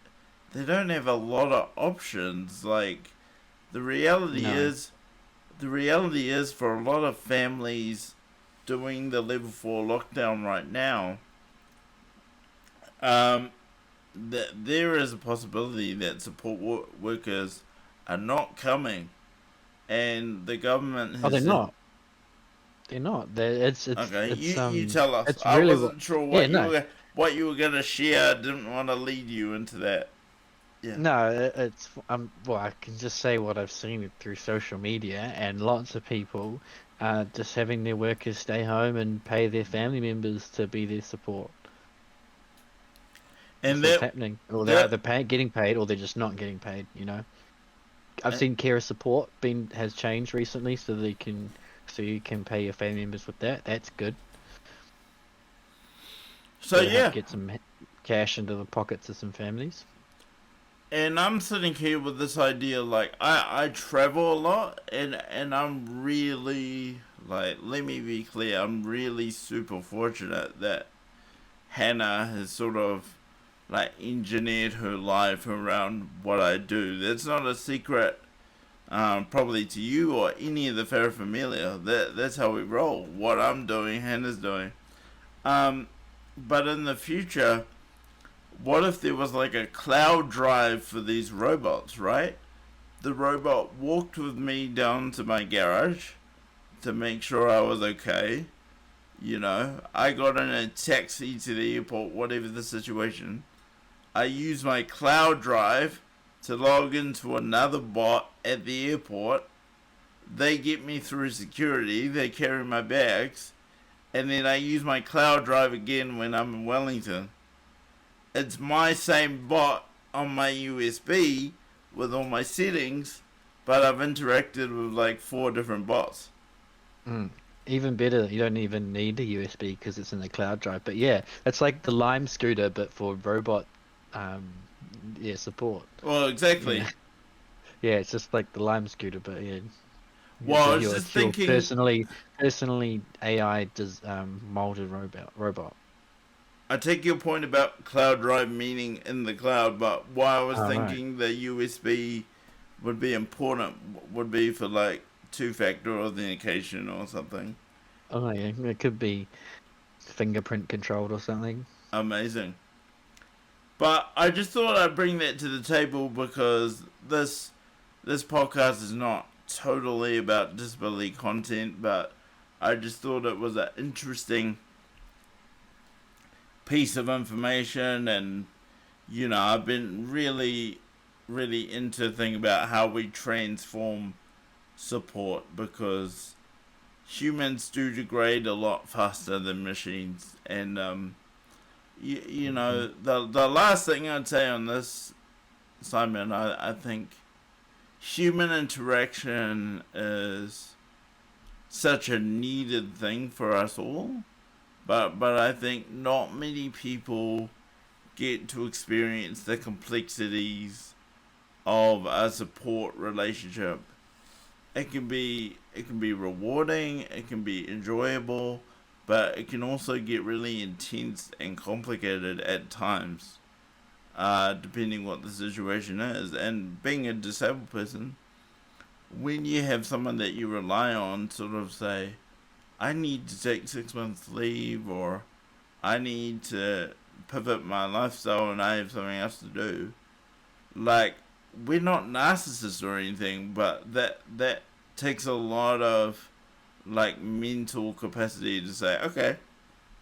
they don't have a lot of options. Like, the reality No. is, the reality is for a lot of families doing the level 4 lockdown right now, um, that there is a possibility that support workers are not coming, and the government Oh, has they're said, not. They're not. okay, you tell us. It's I really wasn't sure yeah, no. what you were gonna share. I didn't want to lead you into that. Yeah. No, it's well, I can just say what I've seen through social media, and lots of people just having their workers stay home and pay their family members to be their support. And That's what's happening. Or they're that either getting paid, or they're just not getting paid. You know, I've uh, seen carer support has changed recently, so you can pay your family members with that. That's good. so To help yeah. get some cash into the pockets of some families. And I'm sitting here with this idea, like, I travel a lot, and I'm really, like, let me be clear, I'm really super fortunate that Hannah has sort of, like, engineered her life around what I do. That's not a secret, probably to you or any of the Familia. That's how we roll. What I'm doing, Hannah's doing. Um, but in the future, what if there was like a cloud drive for these robots, right? The robot walked with me down to my garage to make sure I was okay. You know, I got in a taxi to the airport, whatever the situation. I use my cloud drive to log into another bot at the airport. They get me through security, they carry my bags, and then I use my cloud drive again when I'm in Wellington. It's my same bot on my USB with all my settings, but I've interacted with like 4 different bots. Mm. Even better, you don't even need a USB because it's in the cloud drive. But yeah, it's like the Lime scooter, but for robot, um, support. Well, Yeah, exactly. yeah, it's just like the Lime scooter, but yeah, Well, I was just it's your thinking, personally AI does molded robot. I take your point about cloud drive meaning in the cloud, but why I was Oh right. thinking the USB would be important would be for like 2-factor authentication or something. Oh yeah, it could be fingerprint controlled or something. Amazing. But I just thought I'd bring that to the table because this podcast is not totally about disability content, but I just thought it was an interesting piece of information, and you know, I've been really into thinking about how we transform support, because humans do degrade a lot faster than machines. And you Hmm. know, the last thing I'd say on this, Simon, I think human interaction is such a needed thing for us all, but I think not many people get to experience the complexities of a support relationship. It can be rewarding, it can be enjoyable, but it can also get really intense and complicated at times, depending what the situation is. And being a disabled person, when you have someone that you rely on, sort of say, I need to take 6 months leave, or I need to pivot my lifestyle and I have something else to do. Like, we're not narcissists or anything, but that takes a lot of like mental capacity to say, okay,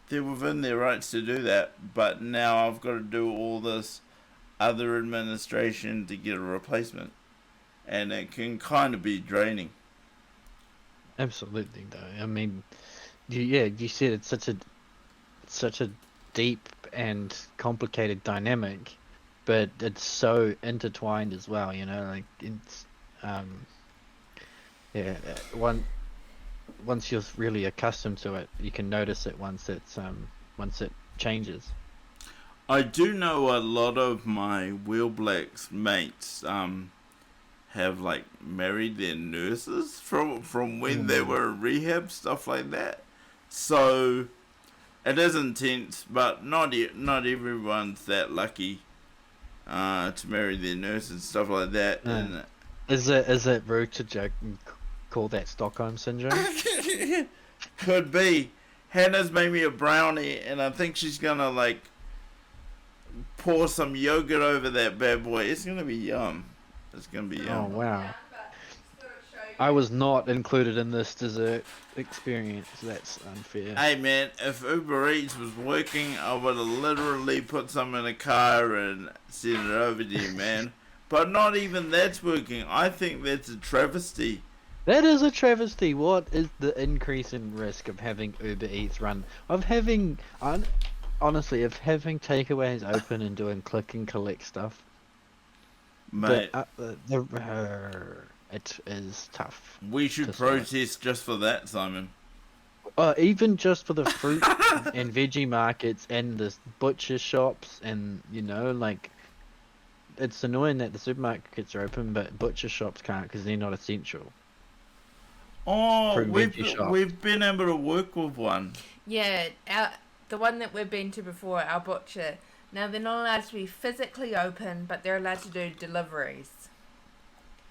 they're within their rights to do that, but now I've got to do all this other administration to get a replacement, and it can kind of be draining. Absolutely, though. I mean, you said it's such a deep and complicated dynamic, but it's so intertwined as well. Like it's yeah. Once you're really accustomed to it, you can notice it once it changes. I do know a lot of my Wheel Blacks mates have like married their nurses from when they were in rehab, stuff like that. So it is intense, but not everyone's that lucky to marry their nurse and stuff like that. And Is it rude to joke and call that Stockholm syndrome? could be. Hannah's made me a brownie, and I think she's gonna like pour some yogurt over that bad boy. It's gonna be yum. It's gonna be Oh yum. wow! I was not included in this dessert experience. That's unfair. Hey man, if Uber Eats was working, I would have literally put some in a car and sent it over to you, man. But not even that's working. I think that's a travesty. That is a travesty. What is the increase in risk of having Uber Eats run? Honestly, of having takeaways open and doing click and collect stuff. Mate, it is tough. we should to start. protest just for that, Simon. Even just for the fruit and veggie markets and the butcher shops, and like, it's annoying that the supermarkets are open, but butcher shops can't because they're not essential. Oh, Fruit and veggie shop. we've been able to work with one. Yeah, the one that we've been to before, our butcher. Now, they're not allowed to be physically open, but they're allowed to do deliveries.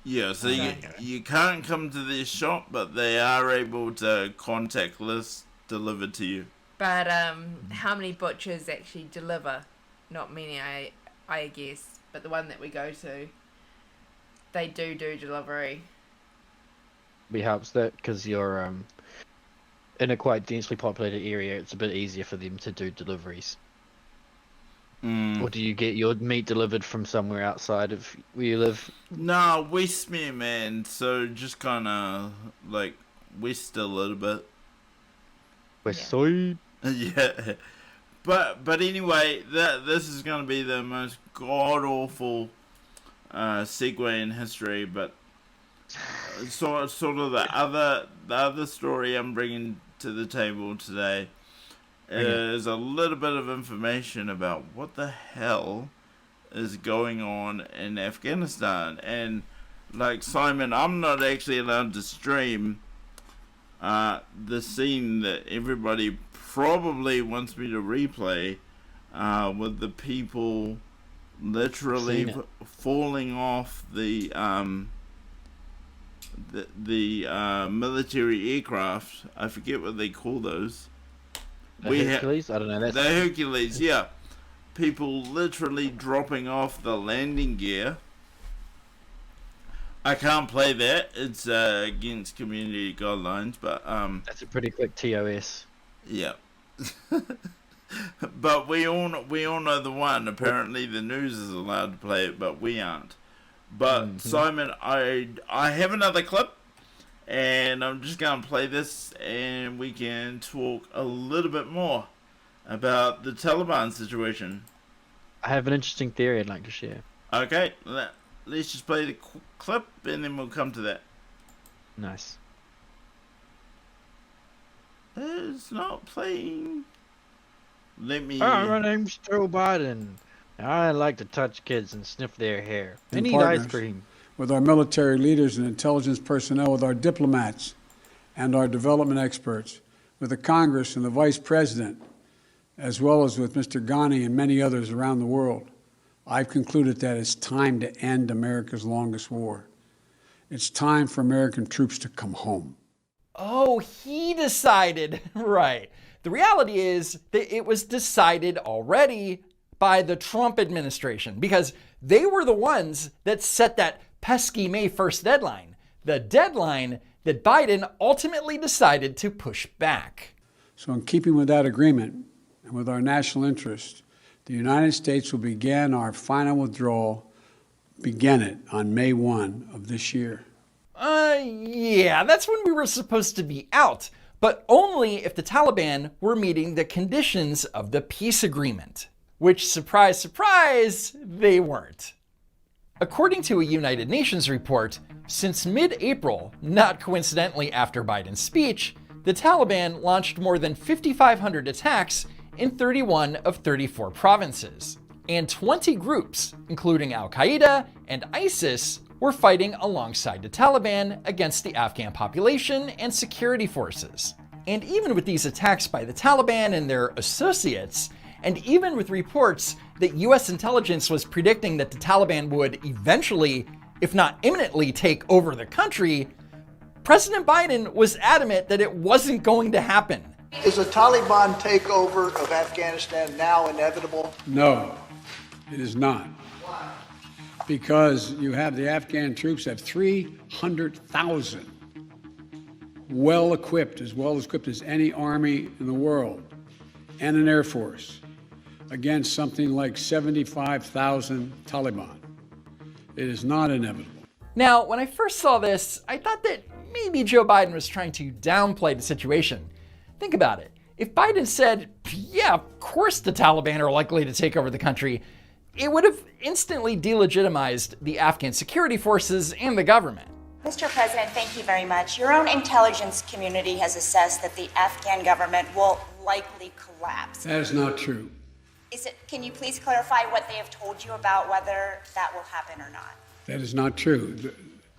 Yeah, so Okay. you can't come to their shop, but they are able to contactless deliver to you. But how many butchers actually deliver? Not many, I guess. But the one that we go to, they do delivery. It helps that because you're in a quite densely populated area. It's a bit easier for them to do deliveries. Or do you get your meat delivered from somewhere outside of where you live? Nah, Westmere, man. So just kind of like west a little bit. West Yeah. Side. Yeah, but anyway, this is gonna be the most god awful segue in history. But sort of the other story I'm bringing to the table today is a little bit of information about what the hell is going on in Afghanistan. And like Simon, I'm not actually allowed to stream the scene that everybody probably wants me to replay with the people literally Seen it. falling off the military aircraft. I forget what they call those. The Hercules? I don't know. The Hercules, yeah. People literally dropping off the landing gear. I can't play that. It's against community guidelines, but That's a pretty quick TOS. yeah. But we all know the one. Apparently, the news is allowed to play it, but we aren't. But Simon, I have another clip, and I'm just gonna play this, and we can talk a little bit more about the Taliban situation. I have an interesting theory I'd like to share. Okay, let's just play the clip, and then we'll come to that. Nice. It's not playing. Let me. Hi, my name's Joe Biden. I like to touch kids and sniff their hair. And And eat ice partners. cream. With our military leaders and intelligence personnel, with our diplomats and our development experts, with the Congress and the Vice President, as well as with Mr. Ghani and many others around the world, I've concluded that it's time to end America's longest war. It's time for American troops to come home. Oh, he decided. Right. The reality is that it was decided already by the Trump administration because they were the ones that set that pesky May 1st deadline, the deadline that Biden ultimately decided to push back. So in keeping with that agreement and with our national interest, the United States will begin our final withdrawal, begin it on May 1 of this year. Yeah, that's when we were supposed to be out. but only if the Taliban were meeting the conditions of the peace agreement, which, surprise, surprise, they weren't. According to a United Nations report, since mid-April, not coincidentally after Biden's speech, the Taliban launched more than 5,500 attacks in 31 of 34 provinces. And 20 groups, including Al-Qaeda and ISIS, were fighting alongside the Taliban against the Afghan population and security forces. And even with these attacks by the Taliban and their associates, and even with reports that US intelligence was predicting that the Taliban would eventually, if not imminently, take over the country, President Biden was adamant that it wasn't going to happen. Is a Taliban takeover of Afghanistan now inevitable? No, it is not. Why? Because you have the Afghan troops have 300,000 well equipped as any army in the world, and an air force against something like 75,000 Taliban. It is not inevitable. Now, when I first saw this, I thought that maybe Joe Biden was trying to downplay the situation. Think about it. If Biden said, yeah, of course the Taliban are likely to take over the country, it would have instantly delegitimized the Afghan security forces and the government. Mr. President, thank you very much. Your own intelligence community has assessed that the Afghan government will likely collapse. That is not true. Can you please clarify what they have told you about whether that will happen or not? That is not true.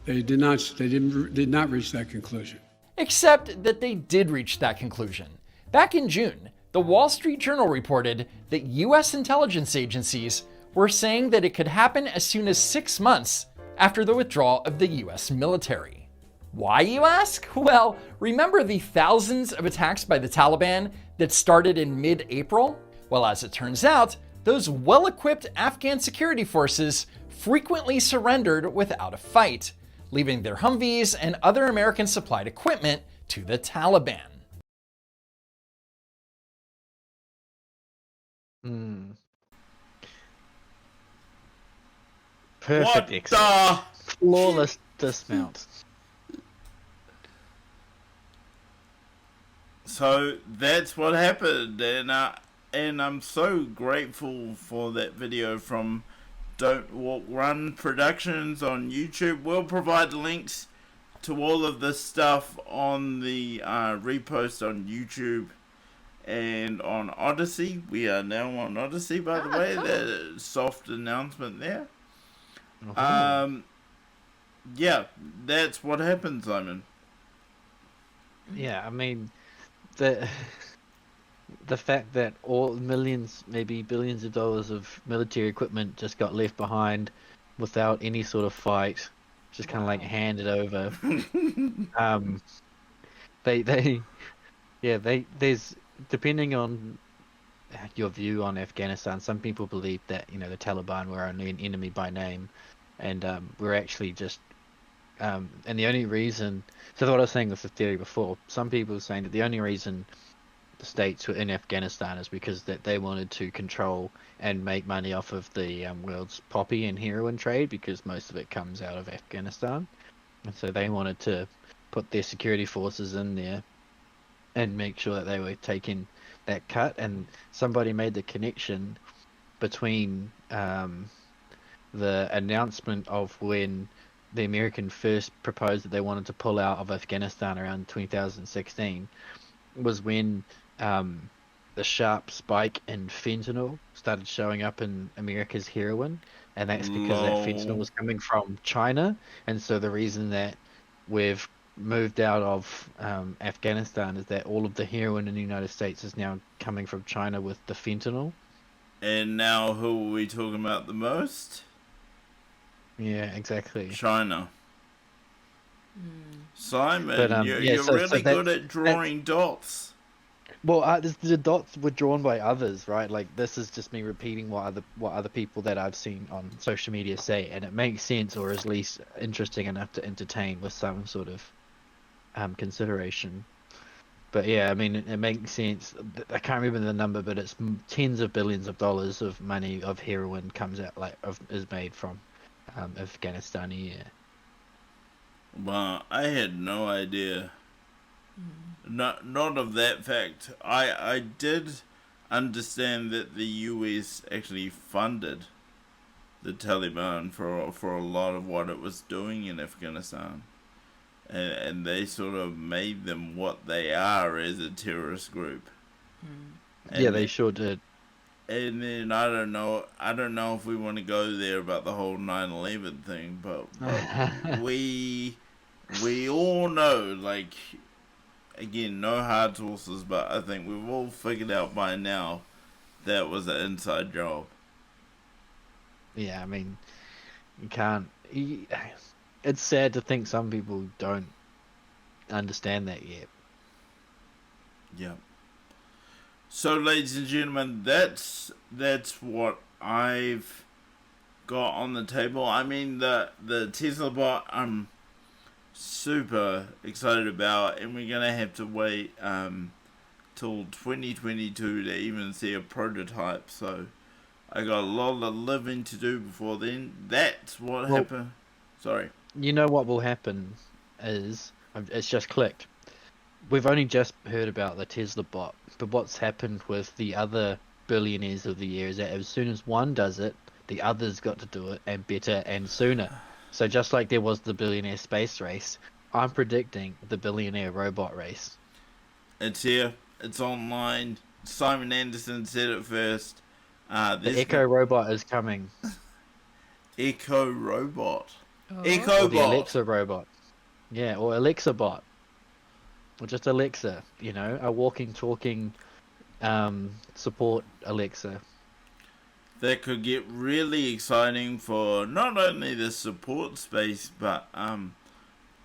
They did not reach that conclusion. Except that they did reach that conclusion. Back in June, the Wall Street Journal reported that US intelligence agencies were saying that it could happen as soon as 6 months after the withdrawal of the US military. Why, you ask? Well, remember the thousands of attacks by the Taliban that started in mid-April? Well, as it turns out, those well-equipped Afghan security forces frequently surrendered without a fight, leaving their Humvees and other American-supplied equipment to the Taliban. Perfect exit. Flawless dismount. So that's what happened, and I'm so grateful for that video from Don't Walk Run Productions on YouTube. We'll provide links to all of this stuff on the repost on YouTube and on Odyssey. We are now on Odyssey, by the way. Cool. That soft announcement there. Yeah, that's what happened, Simon. Yeah, I mean, the fact that all millions, maybe billions of dollars of military equipment just got left behind without any sort of fight, just kind of like handed over. There's, depending on your view on Afghanistan, some people believe that, you know, the Taliban were only an enemy by name, and we're actually just and the only reason, so what I was saying with the theory before, some people are saying that the only reason the states were in Afghanistan is because that they wanted to control and make money off of the world's poppy and heroin trade, because most of it comes out of Afghanistan, and so they wanted to put their security forces in there and make sure that they were taking that cut. And somebody made the connection between the announcement of when the American first proposed that they wanted to pull out of Afghanistan around 2016 was when the sharp spike in fentanyl started showing up in America's heroin, and that's because that fentanyl was coming from China. And so the reason that we've moved out of Afghanistan is that all of the heroin in the United States is now coming from China with the fentanyl. And now who are we talking about the most? Yeah, exactly. China. Simon, But, you're really good at drawing dots. Well, the dots were drawn by others, right? Like, this is just me repeating what other people that I've seen on social media say, and it makes sense, or at least interesting enough to entertain with some sort of consideration. But yeah, I mean, it makes sense. I can't remember the number, but it's tens of billions of dollars of money of heroin comes out, is made from Afghanistan a year. Wow, I had no idea. not of that fact. I did understand that the US actually funded the Taliban for a lot of what it was doing in Afghanistan, and they sort of made them what they are as a terrorist group. Yeah, they sure did. And then I don't know if we want to go there about the whole 9/11 thing, but we all know, like, again, no hard sources, but I think we've all figured out by now that was an inside job. Yeah, I mean, you can't. It's sad to think some people don't understand that yet. Yeah. So, ladies and gentlemen, that's what I've got on the table. I mean, the Tesla bot, I'm super excited about, and we're gonna have to wait till 2022 to even see a prototype. So, I got a lot of living to do before then. That's what happened. Sorry. You know what will happen is it's just clicked. We've only just heard about the Tesla bot, but what's happened with the other billionaires of the year is that as soon as one does it, the others got to do it, and better and sooner. So just like there was the billionaire space race, I'm predicting the billionaire robot race. It's here. It's online. Simon Anderson said it first. The Echo robot is coming. Echo robot. Oh. Echo Or the bot. Alexa robot. Yeah, or Alexa bot. Or just Alexa, you know, a walking, talking support Alexa. That could get really exciting for not only the support space, but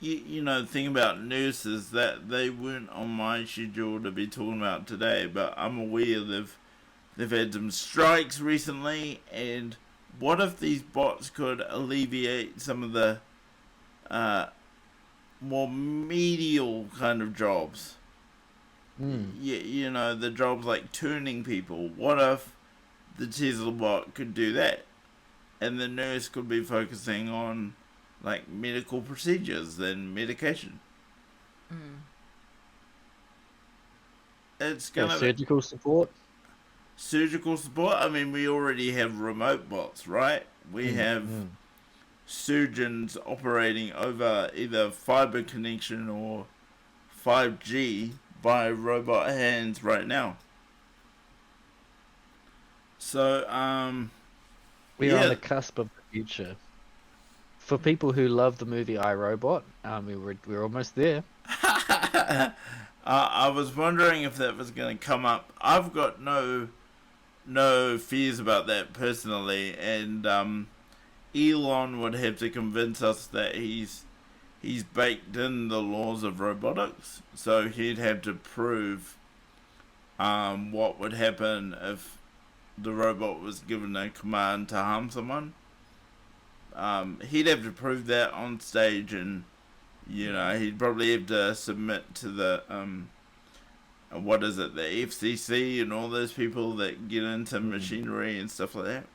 you know, the thing about nurses, that they weren't on my schedule to be talking about today, but I'm aware they've had some strikes recently, and what if these bots could alleviate some of the more medial kind of jobs? You know, the jobs like turning people. What if the Tesla bot could do that, and the nurse could be focusing on like medical procedures and medication? It's gonna surgical support. Surgical support. I mean, we already have remote bots, right? We have surgeons operating over either fiber connection or 5G by robot hands right now. So, We're on the cusp of the future. For people who love the movie iRobot, we're almost there. I was wondering if that was going to come up. I've got no fears about that personally, and Elon would have to convince us that he's baked in the laws of robotics, so he'd have to prove what would happen if the robot was given a command to harm someone. He'd have to prove that on stage, and you know, he'd probably have to submit to the what is it, the FCC and all those people that get into machinery and stuff like that.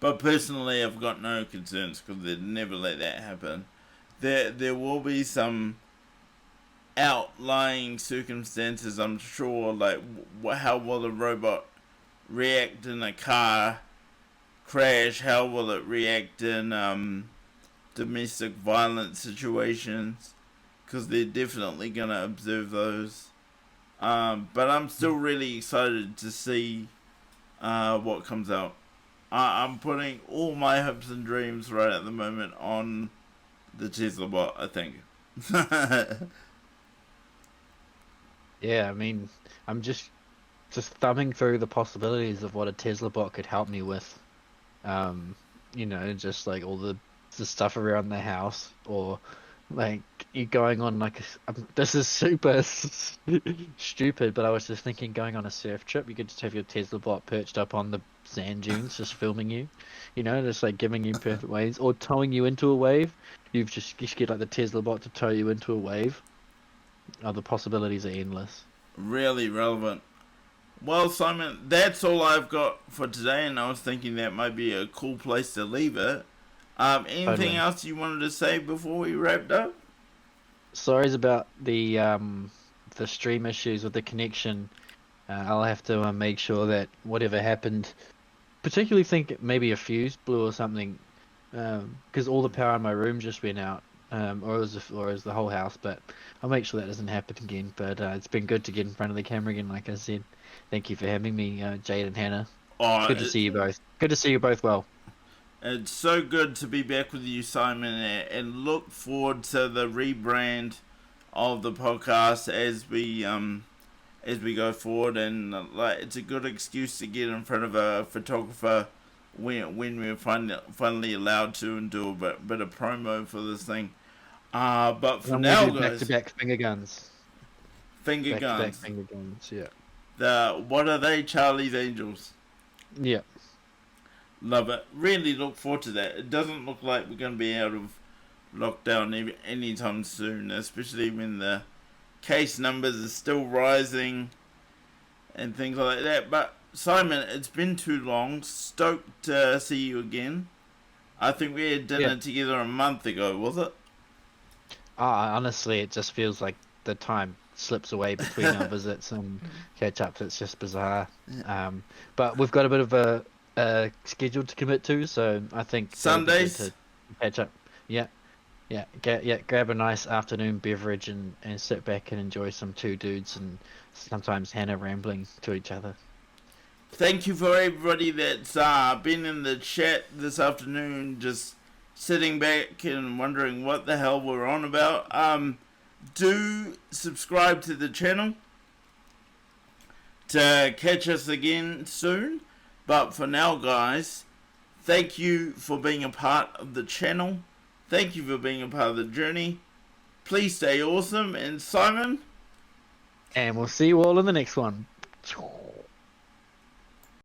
But personally, I've got no concerns because they'd never let that happen. There will be some outlying circumstances, I'm sure, like how will a robot react in a car crash? How will it react in domestic violence situations? Because they're definitely going to observe those. But I'm still really excited to see what comes out. I'm putting all my hopes and dreams right at the moment on the Tesla bot, I think. Yeah, I mean, I'm just thumbing through the possibilities of what a Tesla bot could help me with. You know, just like all the stuff around the house, or like you going on like this is super stupid, but I was just thinking going on a surf trip, you could just have your Tesla bot perched up on the sand dunes, just filming you, you know, just like giving you perfect waves, or towing you into a wave. You just get like the Tesla bot to tow you into a wave. Oh, the possibilities are endless. Really relevant. Well, Simon, that's all I've got for today, and I was thinking that might be a cool place to leave it. Anything Totally. else you wanted to say before we wrapped up? Sorry about the stream issues with the connection. I'll have to make sure that whatever happened, particularly think maybe a fuse blew or something, because all the power in my room just went out, or it was the whole house. But I'll make sure that doesn't happen again. But it's been good to get in front of the camera again, like I said. Thank you for having me, Jade and Hannah. Oh, Good to see you both. Good to see you both well. It's so good to be back with you, Simon, and look forward to the rebrand of the podcast as we go forward. And like, it's a good excuse to get in front of a photographer when we're finally allowed to and do a bit of promo for this thing. But for now, guys, back-to-back finger guns. Back-to-back finger guns. Yeah. What are they? Charlie's Angels. Yeah. Love it. Really look forward to that. It doesn't look like we're going to be out of lockdown anytime soon, especially when the case numbers are still rising and things like that. But Simon, it's been too long. Stoked to see you again. I think we had dinner together a month ago, was it? Honestly, it just feels like the time slips away between our visits and catch-ups. It's just bizarre. But we've got a bit of a schedule to commit to, so I think Sundays to catch up. Yeah. Grab a nice afternoon beverage and sit back and enjoy some two dudes and sometimes Hannah rambling to each other. Thank you for everybody that's been in the chat this afternoon, just sitting back and wondering what the hell we're on about. Do subscribe to the channel to catch us again soon. But for now, guys, thank you for being a part of the channel. Thank you for being a part of the journey. Please stay awesome. And Simon? And we'll see you all in the next one.